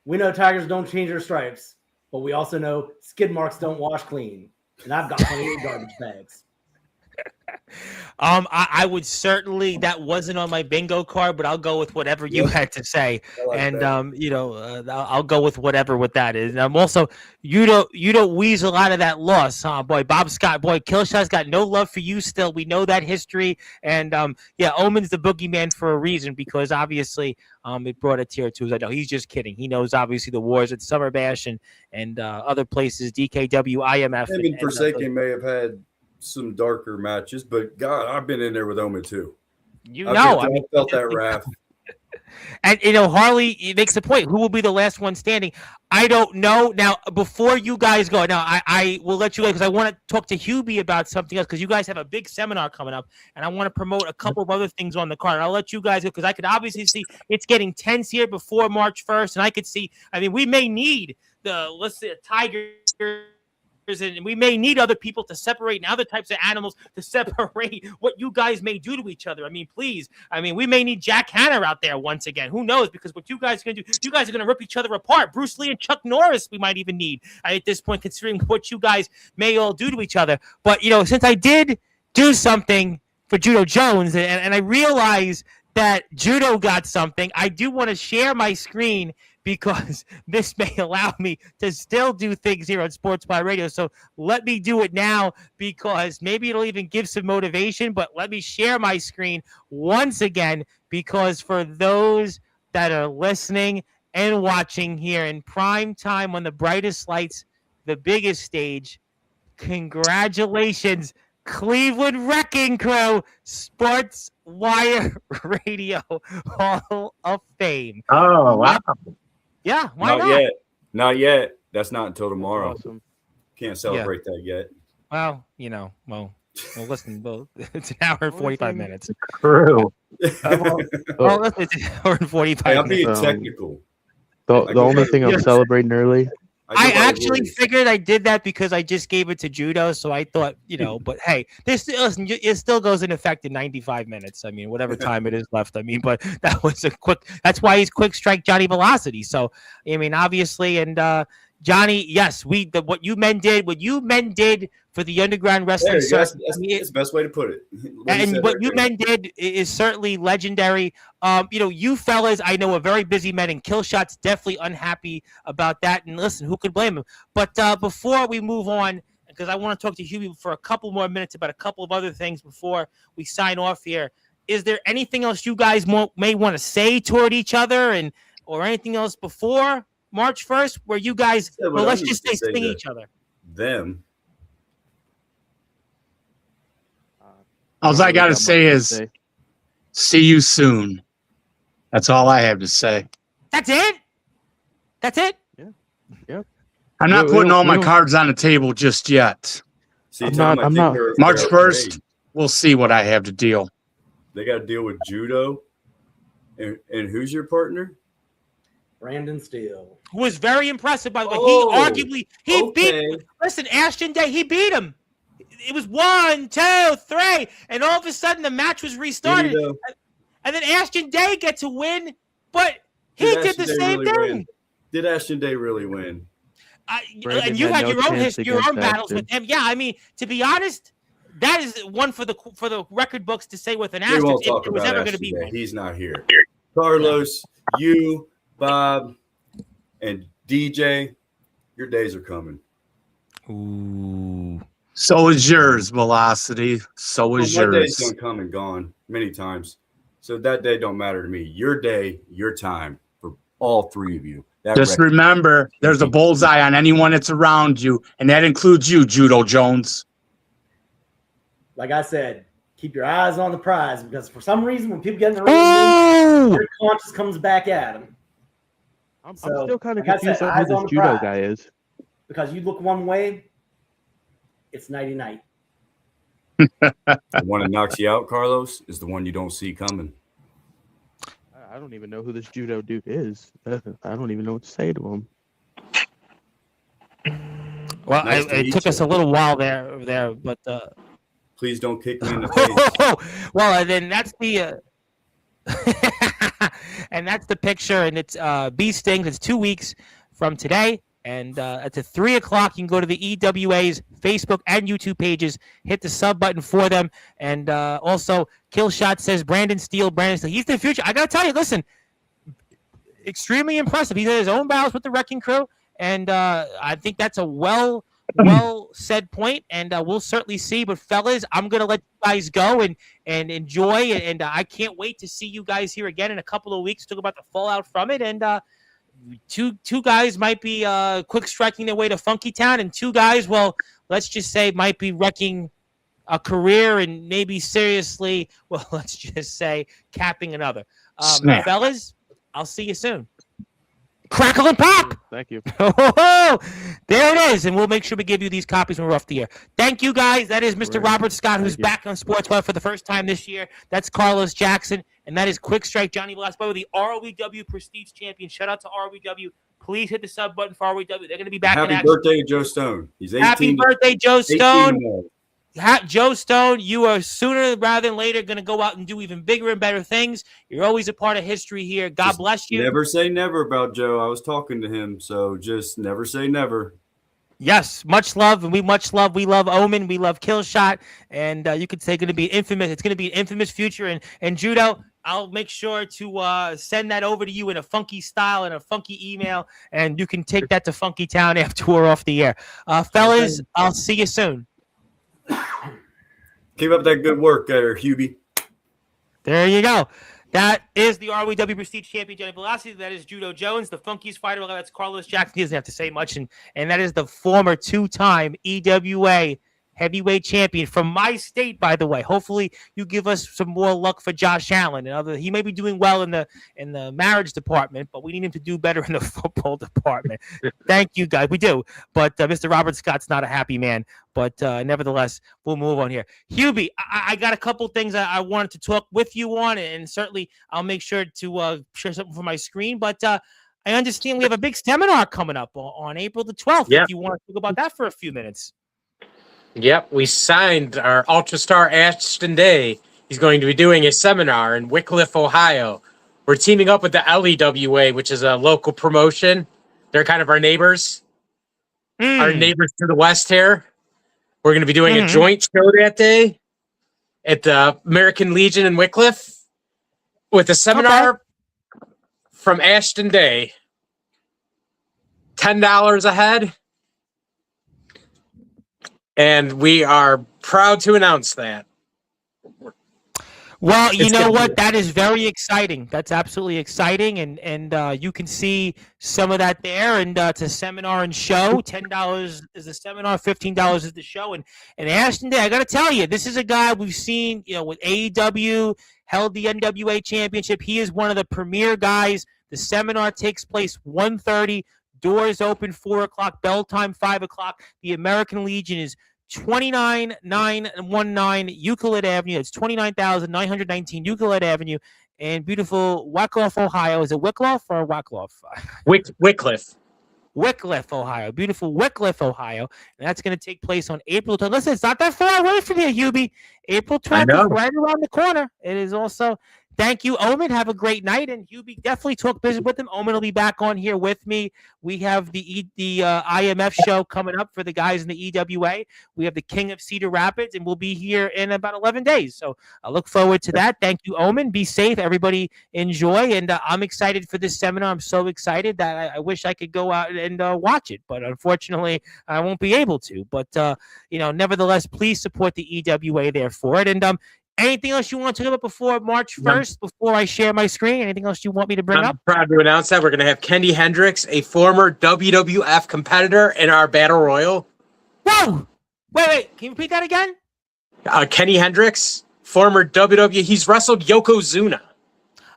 We know tigers don't change their stripes, but we also know skid marks don't wash clean. And I've got plenty of garbage bags. I would certainly, that wasn't on my bingo card, but I'll go with whatever you had to say. I'll go with whatever what that is. And I'm also, you don't weasel out of that loss, huh, boy? Bob Scott, boy, Killshot's got no love for you still. We know that history. And Omen's the boogeyman for a reason because obviously it brought a tear to his eye. No, he's just kidding. He knows obviously the wars at Summer Bash and other places, DKW, IMF. Him and Forsaken may have had some darker matches, but God, I've been in there with Omen too. I felt that wrath. And Harley makes the point. Who will be the last one standing? I don't know. Now, before you guys go, now I will let you go because I want to talk to Hubie about something else because you guys have a big seminar coming up, and I want to promote a couple of other things on the card. And I'll let you guys go because I could obviously see it's getting tense here before March 1st, and I could see. I mean, we may need let's say, Tigers. And we may need other people to separate and other types of animals to separate what you guys may do to each other. I mean, please. I mean, we may need Jack Hanna out there once again. Who knows? Because what you guys are going to do, you guys are going to rip each other apart. Bruce Lee and Chuck Norris we might even need at this point, considering what you guys may all do to each other. But, since I did do something for Judo Jones and I realize that Judo got something, I do want to share my screen because this may allow me to still do things here on Sportswire Radio. So let me do it now because maybe it'll even give some motivation, but let me share my screen once again because for those that are listening and watching here in prime time on the brightest lights, the biggest stage, congratulations, Cleveland Wrecking Crew, Sportswire Radio Hall of Fame. Oh, wow. Yeah, why not? Yet. Not yet. That's not until tomorrow. Awesome. Can't celebrate that yet. Well, listen, it's an hour and 45 minutes. True. It's an hour and 45 Hey, I'm minutes. being technical. The only thing I'm celebrating early. I actually figured I did that because I just gave it to Judo, so I thought, but hey, it still goes in effect in 95 minutes. I mean, whatever time it is left. I mean, but that was that's why he's quick strike Johnny Velocity. So, I mean, obviously, and Johnny, yes, what you men did for the underground wrestling. That's the best way to put it. And what you men did is certainly legendary. You fellas, I know, are very busy men, and Killshot's definitely unhappy about that. And listen, who could blame him? But before we move on, because I want to talk to Hubie for a couple more minutes about a couple of other things before we sign off here. Is there anything else you guys may want to say toward each other, or anything else before March 1st, where you guys, let's just say sting each other? Them. All I got to say is, see you soon. That's all I have to say. That's it? That's it? Yeah. I'm not putting all my cards on the table just yet. See, I'm Tom, not. March 1st, we'll see what I have to deal. They got to deal with Judo. And who's your partner? Brandon Steele. Who was very impressive, by the way. He beat, listen, Ashton Day, he beat him. It was 1, 2, 3, and all of a sudden the match was restarted. And then Ashton Day gets a win, but he did the same thing. Did Ashton Day really win? And you had your own battles with him. Yeah, I mean, to be honest, that is one for the record books to say with an asterisk if it was ever going to be one. He's not here. Carlos, you, Bob, and DJ, your days are coming. Ooh. So is yours, Velocity. So is yours. My day's done come and gone many times. So that day don't matter to me. Your day, your time for all three of you. Just remember, there's a bullseye on anyone that's around you, and that includes you, Judo Jones. Like I said, keep your eyes on the prize because for some reason, when people get in the ring, their conscience comes back at them. I'm still kind of confused on who this Judo guy is. Because you look one way, it's nighty-night. The one that knocks you out, Carlos, is the one you don't see coming. I don't even know who this Judo dude is. I don't even know what to say to him. Well, it took us a little while there, but please don't kick me in the face. Well, and then that's the and that's the picture, and it's Bee Stings. It's 2 weeks from today. And at 3 o'clock, you can go to the EWA's Facebook and YouTube pages, hit the sub button for them. And also, Killshot says Brandon Steele. He's the future. I got to tell you, listen, extremely impressive. He's had his own battles with the Wrecking Crew. And I think that's a well said point. And we'll certainly see. But, fellas, I'm going to let you guys go and enjoy. And I can't wait to see you guys here again in a couple of weeks, talk about the fallout from it. And two guys might be quick striking their way to Funky Town, and two guys, well, let's just say, might be wrecking a career and maybe seriously, well, let's just say, capping another. Fellas, I'll see you soon. Crackle and pop. Thank you. Oh, there it is. And we'll make sure we give you these copies when we're off the air. Thank you, guys. That is Mr. Robert Scott, who's back on Sportswire for the first time this year. That's Carlos Jackson. And that is Quick Strike Johnny Velasquez, the ROEW Prestige Champion. Shout out to ROEW. Please hit the sub button for ROEW. They're going to be back in action. Happy birthday, Joe Stone. He's 18. Happy birthday, Joe Stone. 18. Joe Stone, you are sooner rather than later going to go out and do even bigger and better things. You're always a part of history here. God bless you. Never say never about Joe. I was talking to him, so just never say never. Yes, much love, and we love Omen, we love Killshot, and you could say going to be infamous. It's going to be an infamous future, and Judo, I'll make sure to send that over to you in a funky style and a funky email, and you can take that to Funky Town after we're off the air. Fellas, I'll see you soon. Keep up that good work there, Hubie. There you go. That is the ROEW Prestige Champion, Johnny Velasquez. That is Judo Jones, the funkiest fighter. That's Carlos Jackson. He doesn't have to say much. And that is the former two-time EWA heavyweight champion from my state, by the way. Hopefully you give us some more luck for Josh Allen. He may be doing well in the marriage department, but we need him to do better in the football department. Thank you, guys. We do. But Mr. Robert Scott's not a happy man. But nevertheless, we'll move on here. Hubie, I got a couple things I wanted to talk with you on, and certainly I'll make sure to share something from my screen. But I understand we have a big seminar coming up on April the 12th. Yeah. If you want to talk about that for a few minutes. Yep, we signed our Ultra Star Ashton Day. He's going to be doing a seminar in Wickliffe, Ohio. We're teaming up with the LEWA, which is a local promotion. They're kind of our neighbors. Our neighbors to the west here. We're going to be doing a joint show that day at the American Legion in Wickliffe with a seminar from Ashton Day. $10 a head. And we are proud to announce that. Well, you know what? That is very exciting. That's absolutely exciting, and you can see some of that there. And it's a seminar and show. $10 is the seminar, $15 is the show. And Ashton Day, I got to tell you, this is a guy we've seen, with AEW, held the NWA Championship. He is one of the premier guys. The seminar takes place 1:30. Doors open 4 o'clock, bell time 5 o'clock. The American Legion is 29919 Euclid Avenue. It's 29,919 Euclid Avenue in beautiful Wickliffe, Ohio. Is it Wickliffe or Wickliffe? Wickliffe. Wickliffe, Ohio. Beautiful Wickliffe, Ohio. And that's going to take place on April 12th. Listen, it's not that far away from here, Hubie. April 12th is right around the corner. It is also... Thank you, Omen. Have a great night. And Hubie, definitely talk business with him. Omen will be back on here with me. We have the IMF show coming up for the guys in the EWA. We have the King of Cedar Rapids, and we'll be here in about 11 days. So I look forward to that. Thank you, Omen. Be safe. Everybody enjoy. And I'm excited for this seminar. I'm so excited that I wish I could go out and watch it. But unfortunately, I won't be able to. But, nevertheless, please support the EWA there for it. And anything else you want to talk about before March 1st, before I share my screen? Anything else you want me to bring up? I'm proud to announce that we're going to have Kenny Hendricks, a former WWF competitor, in our Battle Royal. Whoa! Wait. Can you repeat that again? Kenny Hendricks, former WWF. He's wrestled Yokozuna.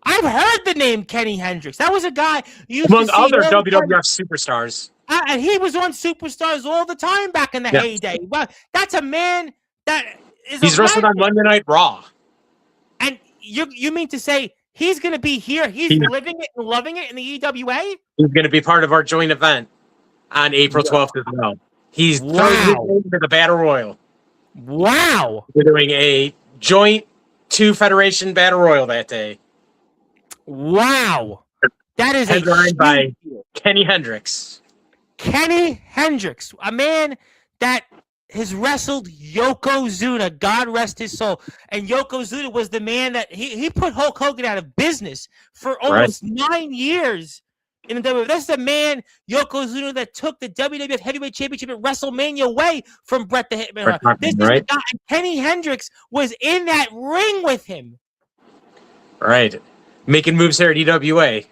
I've heard the name Kenny Hendricks. That was a guy you among other WWF superstars. And he was on Superstars all the time back in the heyday. Well, that's a man that... He's wrestled on Monday Night Raw. And you mean to say he's going to be here? He's living it and loving it in the EWA? He's going to be part of our joint event on April 12th as well. He's throwing into the Battle Royal. Wow. We're doing a joint 2-federation Battle Royal that day. Wow. That is headlined by Kenny Hendricks. Kenny Hendricks, a man that has wrestled Yokozuna, God rest his soul. And Yokozuna was the man that he put Hulk Hogan out of business for almost 9 years. In the WWF. That's the man, Yokozuna, that took the WWF Heavyweight Championship at WrestleMania away from Bret the Hitman. This is the guy. Kenny Hendricks was in that ring with him. Right. Making moves here at EWA.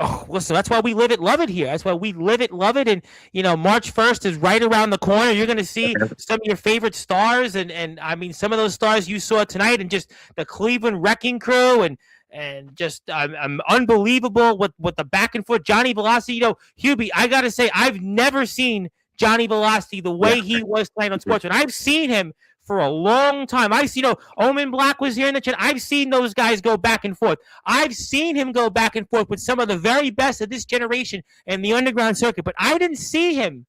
Oh, listen, that's why we live it, love it here. That's why we live it, love it. And, March 1st is right around the corner. You're going to see some of your favorite stars. And I mean, some of those stars you saw tonight and just the Cleveland Wrecking Crew and and just unbelievable with the back and forth. Johnny Velocity, Hubie, I got to say, I've never seen Johnny Velocity the way he was playing on Sportsman. I've seen him for a long time. I've seen, Omen Black was here in the chat. I've seen those guys go back and forth. I've seen him go back and forth with some of the very best of this generation in the underground circuit, but I didn't see him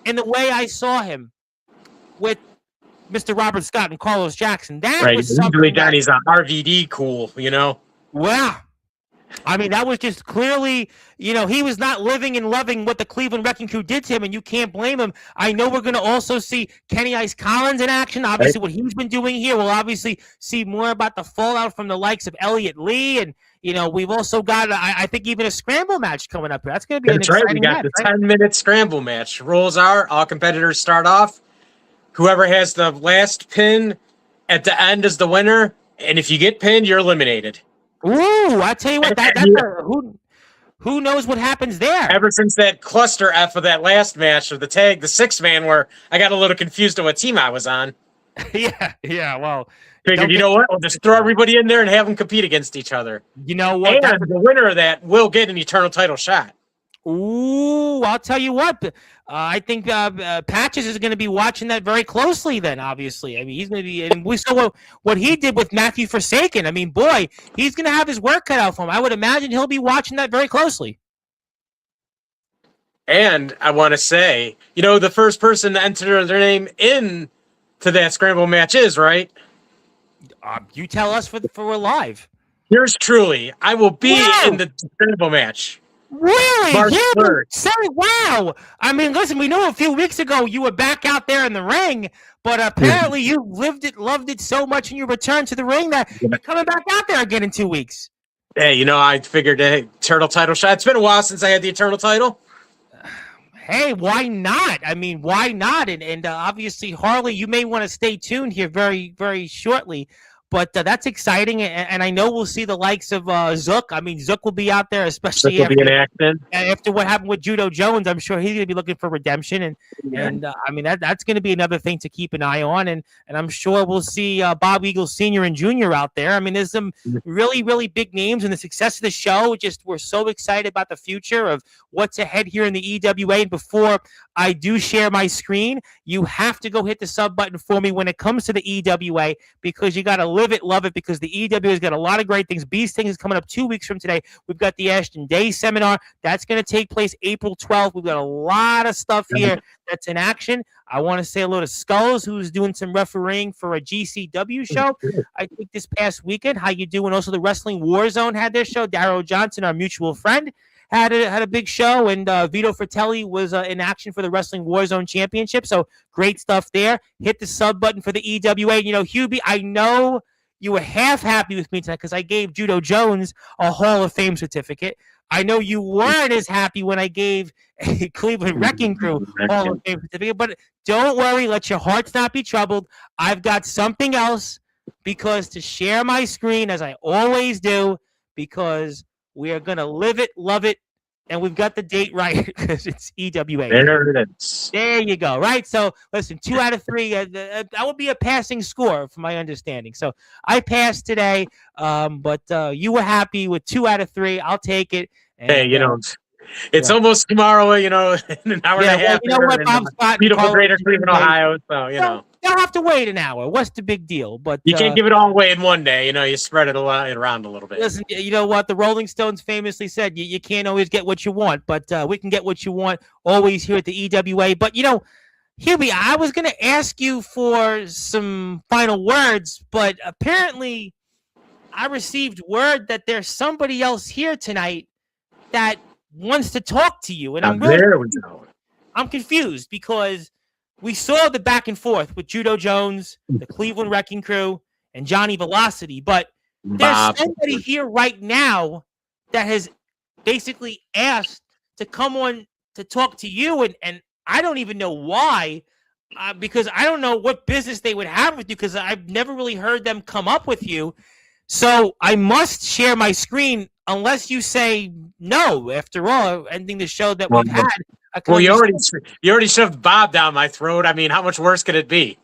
in the way I saw him with Mr. Robert Scott and Carlos Jackson. That was something. Johnny's a RVD cool, Wow. I mean, that was just clearly, he was not living and loving what the Cleveland Wrecking Crew did to him, and you can't blame him. I know we're going to also see Kenny Ice Collins in action. Obviously, what he's been doing here. We'll obviously see more about the fallout from the likes of Elliott Lee, and, we've also got, I think, even a scramble match coming up here. That's going to be an exciting match. We got the 10-minute scramble match. Rules are all competitors start off. Whoever has the last pin at the end is the winner, and if you get pinned, you're eliminated. Ooh, I tell you what, who knows what happens there? Ever since that cluster F of that last match of the tag, the 6-man, where I got a little confused on what team I was on. yeah. Well, figured, what? We'll just throw everybody in there and have them compete against each other. You know what? And the winner of that will get an eternal title shot. Ooh, I'll tell you what. I think Patches is going to be watching that very closely then, obviously. I mean, he's going to be – and we saw what he did with Matthew Forsaken. I mean, boy, he's going to have his work cut out for him. I would imagine he'll be watching that very closely. And I want to say, the first person to enter their name in to that scramble match is, right? You tell us for we're live. Yours truly. I will be in the scramble match. Really? March 3rd. Say wow. I mean, listen, we know a few weeks ago you were back out there in the ring, but apparently you loved it so much in your return to the ring that you're coming back out there again in 2 weeks. Hey, I figured a eternal title shot. It's been a while since I had the eternal title. Hey, why not? I mean, why not? And obviously, Harley, you may want to stay tuned here very, very shortly. But that's exciting, and I know we'll see the likes of Zook. I mean, Zook will be out there, especially after what happened with Judo Jones. I'm sure he's going to be looking for redemption, and I mean that's going to be another thing to keep an eye on. And I'm sure we'll see Bob Eagle Sr. and Jr. out there. I mean, there's some really, really big names, and the success of the show. We're so excited about the future of what's ahead here in the EWA. And before I do share my screen, you have to go hit the sub button for me when it comes to the EWA, because you got to live it, love it, because the EWA has got a lot of great things. Beast Thing is coming up 2 weeks from today. We've got the Ashton Day seminar. That's going to take place April 12th. We've got a lot of stuff here that's in action. I want to say hello to Skulls, who's doing some refereeing for a GCW show, I think, this past weekend. How you doing? Also, the Wrestling Warzone had their show. Darrow Johnson, our mutual friend, had a big show, and Vito Fratelli was in action for the Wrestling Warzone Championship. So great stuff there. Hit the sub button for the EWA. Hubie, I know you were half happy with me tonight because I gave Judo Jones a Hall of Fame certificate. I know you weren't as happy when I gave a Cleveland Wrecking Crew Hall of Fame certificate, but don't worry. Let your hearts not be troubled. I've got something else to share my screen, as I always do, because we are going to live it, love it, and we've got the date right because it's EWA. There it is. There you go. Right. So listen, 2 out of 3. That would be a passing score, from my understanding. So I passed today, but you were happy with 2 out of 3. I'll take it. And, hey, it's almost tomorrow. In an hour and a half. You know what, Bob Scott? Beautiful Greater Cleveland, Ohio. So they'll have to wait an hour. What's the big deal? But you can't give it all away in one day. You spread it around a little bit. Listen, you know what? The Rolling Stones famously said, you can't always get what you want, but we can get what you want always here at the EWA. But, Hubie, I was going to ask you for some final words, but apparently I received word that there's somebody else here tonight that wants to talk to you. And I'm confused because we saw the back and forth with Judo Jones, the Cleveland Wrecking Crew, and Johnny Velocity. But there's somebody here right now that has basically asked to come on to talk to you. And I don't even know why, because I don't know what business they would have with you, because I've never really heard them come up with you. So I must share my screen unless you say no. After all, ending the show that we've had. Well, you already shoved Bob down my throat. I mean, how much worse could it be?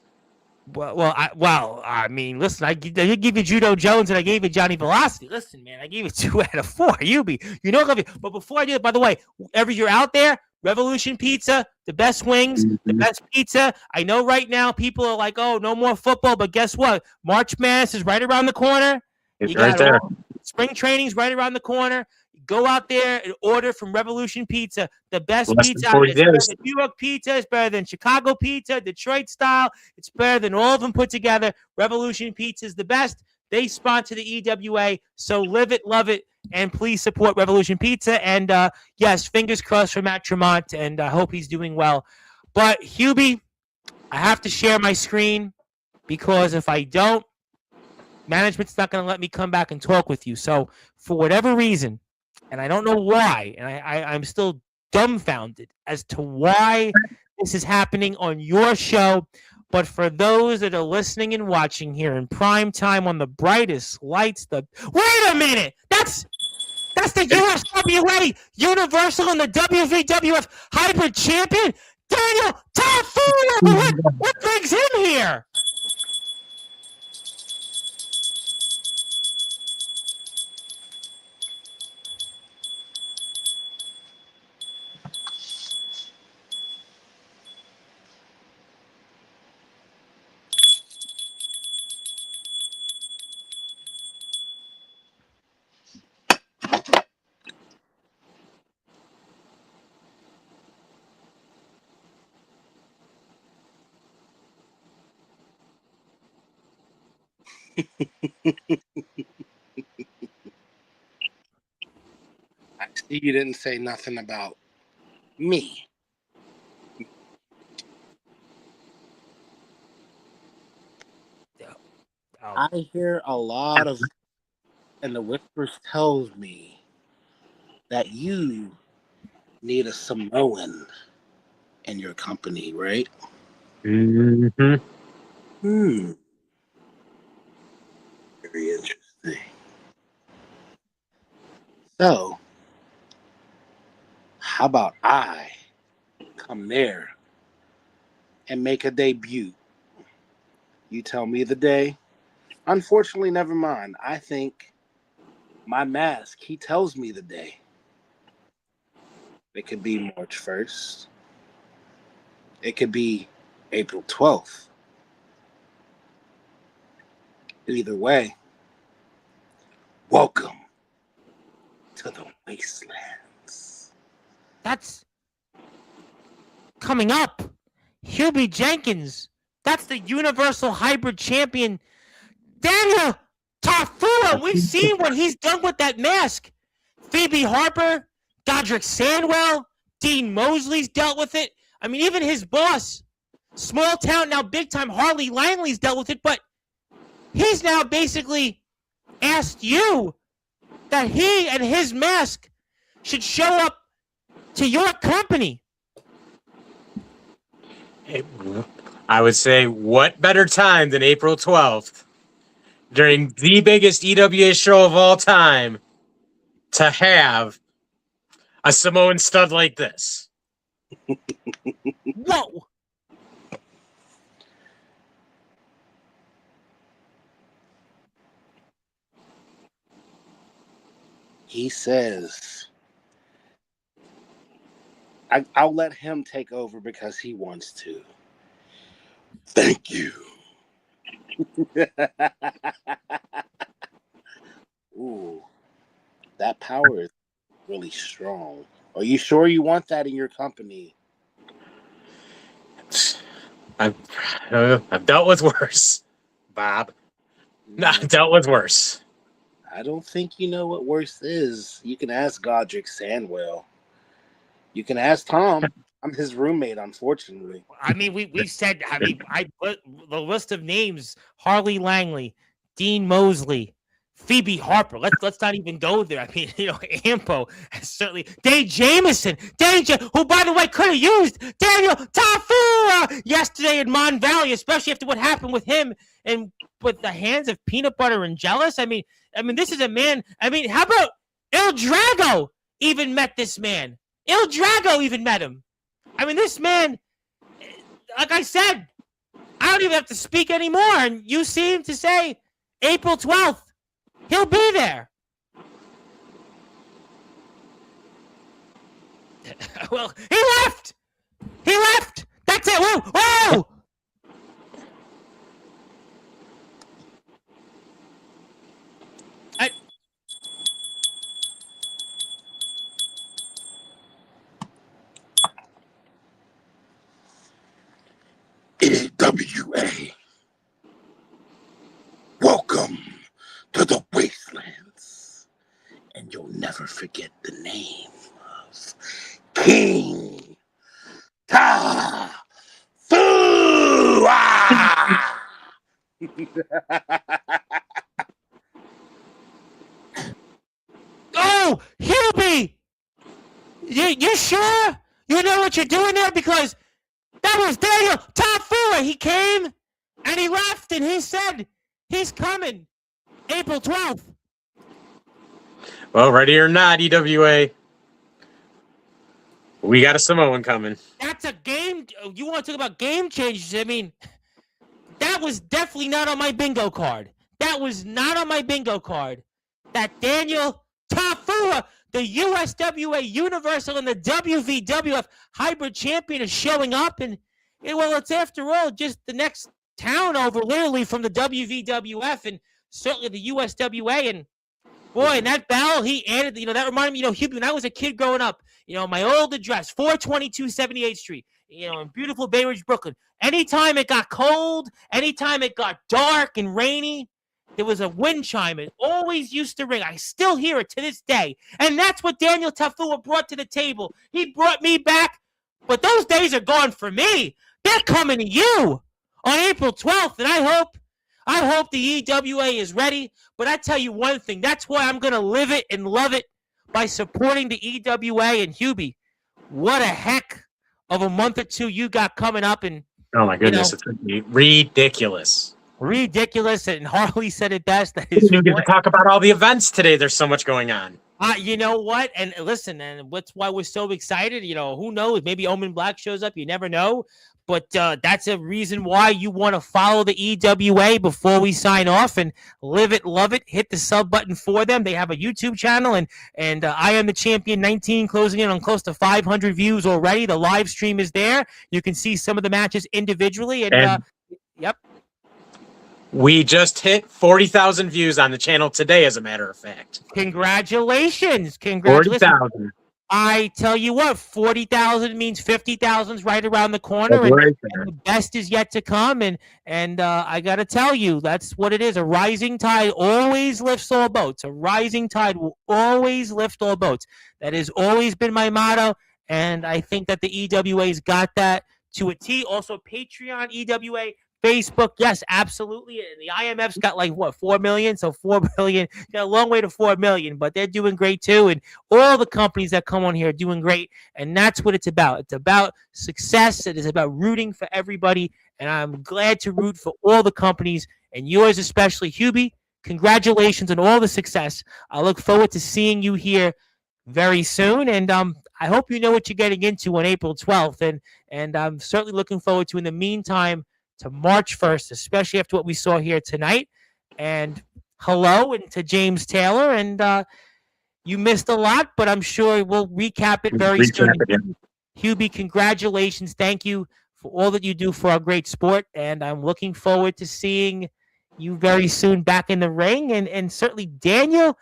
I mean, listen, I did give you Judo Jones and I gave you Johnny Velocity. Listen, man, I gave you 2 out of 4. You know, love you. But before I do it, by the way, wherever you're out there, Revolution Pizza, the best wings, the best pizza. I know right now people are like, oh, no more football, but guess what? March Madness is right around the corner. It's You right got there. spring training's right around the corner. Go out there and order from Revolution Pizza, the best Less than pizza. 40 It's better days. than New York pizza. It's better than Chicago pizza, Detroit style. It's better than all of them put together. Revolution Pizza is the best. They sponsor the EWA, so live it, love it, and please support Revolution Pizza. And yes, fingers crossed for Matt Tremont, and I hope he's doing well. But Hubie, I have to share my screen because if I don't, management's not going to let me come back and talk with you. So for whatever reason, and I don't know why, and I'm still dumbfounded as to why this is happening on your show. But for those that are listening and watching here in prime time on the brightest lights, wait a minute, that's the USWA Universal and the WVWF Hybrid Champion, Daniel Tafuya. What brings him here? I see you didn't say nothing about me. I hear a lot of, and the whispers tells me that you need a Samoan in your company, right? Mm-hmm. Very interesting. So, how about I come there and make a debut? You tell me the day. Unfortunately, never mind. I think my mask, he tells me the day. It could be March 1st. It could be April 12th. Either way, welcome to the wastelands. That's coming up. Hubie Jenkins. That's the Universal Hybrid Champion, Daniel Tafuya. We've seen what he's done with that mask. Phoebe Harper, Godric Sandwell, Dean Mosley's dealt with it. I mean, even his boss, small town, now big time, Harley Langley's dealt with it. But he's now basically asked you that he and his mask should show up to your company. I would say, what better time than April 12th during the biggest EWA show of all time to have a Samoan stud like this? Whoa. He says, I'll let him take over because he wants to. Thank you. Ooh, that power is really strong. Are you sure you want that in your company? I've dealt with worse, Bob. No, I've dealt with worse. I don't think you know what worse is. You can ask Godric Sandwell. You can ask Tom. I'm his roommate, unfortunately. I mean, we said, I mean, I put the list of names: Harley Langley, Dean Mosley, Phoebe Harper. Let's not even go there. I mean, you know, Ampo certainly. Dave Jamison, who by the way could have used Daniel Tafuya yesterday in Mon Valley, especially after what happened with him and with the hands of Peanut Butter and Jealous. I mean, this is a man. I mean, how about Il Drago even met this man? Il Drago even met him. I mean, this man, like I said, I don't even have to speak anymore. And you seem to say April 12th, he'll be there. Well, he left. He left. That's it. Whoa, whoa. EWA. Welcome to the wastelands. And you'll never forget the name of King Ta Fu. Oh, Hubie! You sure? You know what you're doing there? Because that was Daniel Tafua. He came and he left and he said he's coming April 12th. Well, ready or not, EWA, we got a Samoan coming. That's a game. You want to talk about game changers? I mean, that was definitely not on my bingo card. That was not on my bingo card. That Daniel Tafua, the USWA Universal and the WVWF Hybrid Champion, is showing up. And well, it's after all just the next town over, literally, from the WVWF and certainly the USWA. And boy, and that bell he added, that reminded me, Hubie, when I was a kid growing up, my old address, 422 78th Street, in beautiful Bay Ridge, Brooklyn. Anytime it got cold, anytime it got dark and rainy, there was a wind chime. It always used to ring. I still hear it to this day. And that's what Daniel Tafua brought to the table. He brought me back, but those days are gone for me. They're coming to you on April 12th, and I hope the EWA is ready. But I tell you one thing, that's why I'm going to live it and love it by supporting the EWA. And Hubie, what a heck of a month or two you got coming up. And oh my goodness, it's going to be ridiculous. Ridiculous, and Harley said it best. That We didn't get to talk about all the events today. There's so much going on. You know what? And listen, and that's why we're so excited. Who knows? Maybe Omen Black shows up. You never know. But that's a reason why you want to follow the EWA before we sign off and live it, love it. Hit the sub button for them. They have a YouTube channel, and I Am the Champion 19 closing in on close to 500 views already. The live stream is there. You can see some of the matches individually. And yep. We just hit 40,000 views on the channel today, as a matter of fact. Congratulations. 40,000. I tell you what, 40,000 means 50,000 is right around the corner, and the best is yet to come. And I got to tell you, that's what it is. A rising tide always lifts all boats. A rising tide will always lift all boats. That has always been my motto, and I think that the EWA's got that to a T. Also, Patreon, EWA, Facebook, yes, absolutely. And the IMF's got 4 million? So 4 million, got a long way to 4 million, but they're doing great too. And all the companies that come on here are doing great. And that's what it's about. It's about success. It is about rooting for everybody. And I'm glad to root for all the companies, and yours especially. Hubie, congratulations on all the success. I look forward to seeing you here very soon. And I hope you know what you're getting into on April 12th. And I'm certainly looking forward to, in the meantime, to March 1st, especially after what we saw here tonight. And hello and to James Taylor. And you missed a lot, but I'm sure we'll recap it very soon. Hubie, congratulations. Thank you for all that you do for our great sport. And I'm looking forward to seeing you very soon back in the ring. And certainly Daniel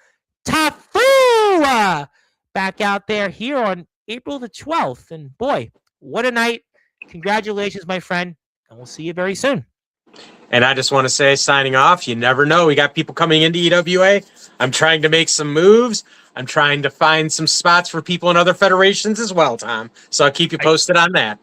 Tafua back out there here on April the 12th. And boy, what a night. Congratulations, my friend. And we'll see you very soon. And I just want to say, signing off, you never know. We got people coming into EWA. I'm trying to make some moves. I'm trying to find some spots for people in other federations as well, Tom. So I'll keep you posted on that.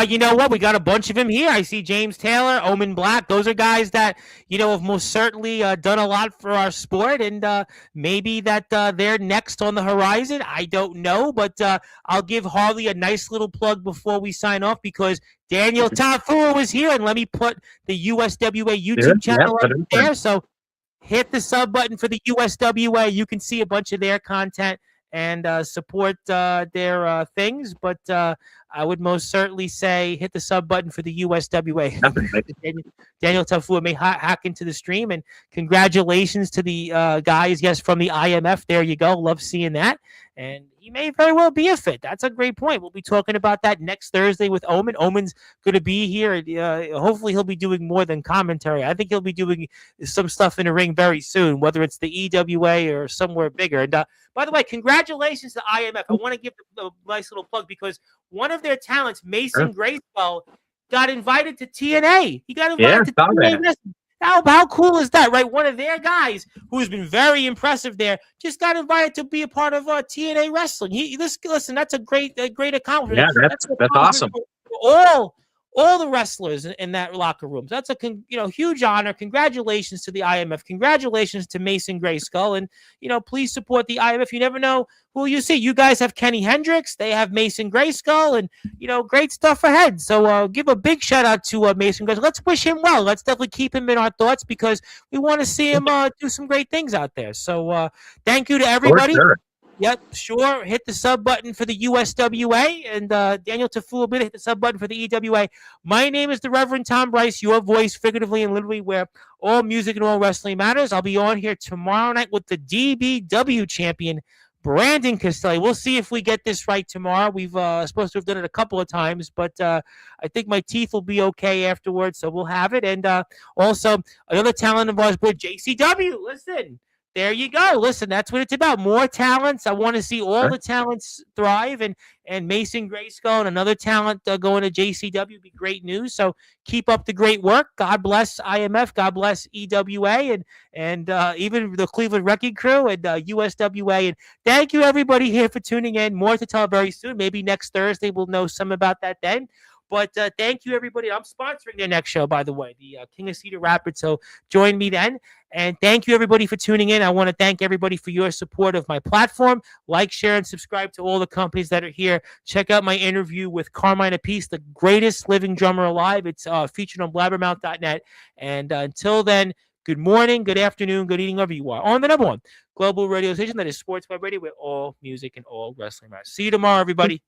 You know what? We got a bunch of them here. I see James Taylor, Omen Black. Those are guys that, have most certainly done a lot for our sport. And maybe that they're next on the horizon. I don't know. But I'll give Harley a nice little plug before we sign off, because Daniel Tafua was here. And let me put the USWA YouTube channel up there. So hit the sub button for the USWA. You can see a bunch of their content and support their things. But I would most certainly say hit the sub button for the USWA. Daniel Tafua may hack into the stream, and congratulations to the guys, yes, from the IMF. There you go. Love seeing that. And he may very well be a fit. That's a great point. We'll be talking about that next Thursday with Omen. Omen's going to be here. Hopefully, he'll be doing more than commentary. I think he'll be doing some stuff in the ring very soon, whether it's the EWA or somewhere bigger. And by the way, congratulations to IMF. I want to give a nice little plug because one of their talents, Mason Grayskull, got invited to TNA. He got invited to TNA Wrestling. How cool is that, right? One of their guys who's been very impressive there just got invited to be a part of TNA Wrestling. Listen, that's a great accomplishment. Yeah, that's awesome. For all the wrestlers in that locker room. So that's a huge honor. Congratulations to the IMF. Congratulations to Mason Grayskull. And please support the IMF. You never know who you see. You guys have Kenny Hendricks. They have Mason Grayskull, and great stuff ahead. So give a big shout out to Mason Grayskull. Let's wish him well. Let's definitely keep him in our thoughts because we want to see him do some great things out there. So thank you to everybody. Sure. Yep, sure. Hit the sub button for the USWA, and Daniel Tafua hit the sub button for the EWA. My name is the Reverend Tom Bryce, your voice, figuratively and literally, where all music and all wrestling matters. I'll be on here tomorrow night with the DBW champion, Brandon Castelli. We'll see if we get this right tomorrow. We've supposed to have done it a couple of times, but I think my teeth will be okay afterwards, so we'll have it. And also, another talent of ours, JCW. Listen. There you go. Listen, that's what it's about. More talents. I want to see all the talents thrive, and Mason Grayskull and another talent going to JCW would be great news. So keep up the great work. God bless IMF. God bless EWA and even the Cleveland Wrecking Crew and USWA. And thank you, everybody here for tuning in. More to tell very soon. Maybe next Thursday we'll know some about that then. But thank you, everybody. I'm sponsoring their next show, by the way, the King of Cedar Rapids. So join me then. And thank you, everybody, for tuning in. I want to thank everybody for your support of my platform. Like, share, and subscribe to all the companies that are here. Check out my interview with Carmine Appice, the greatest living drummer alive. It's featured on blabbermouth.net. And until then, good morning, good afternoon, good evening, wherever you are. On the number one global radio station that is Sportswire Radio, where all music and all wrestling matters. See you tomorrow, everybody.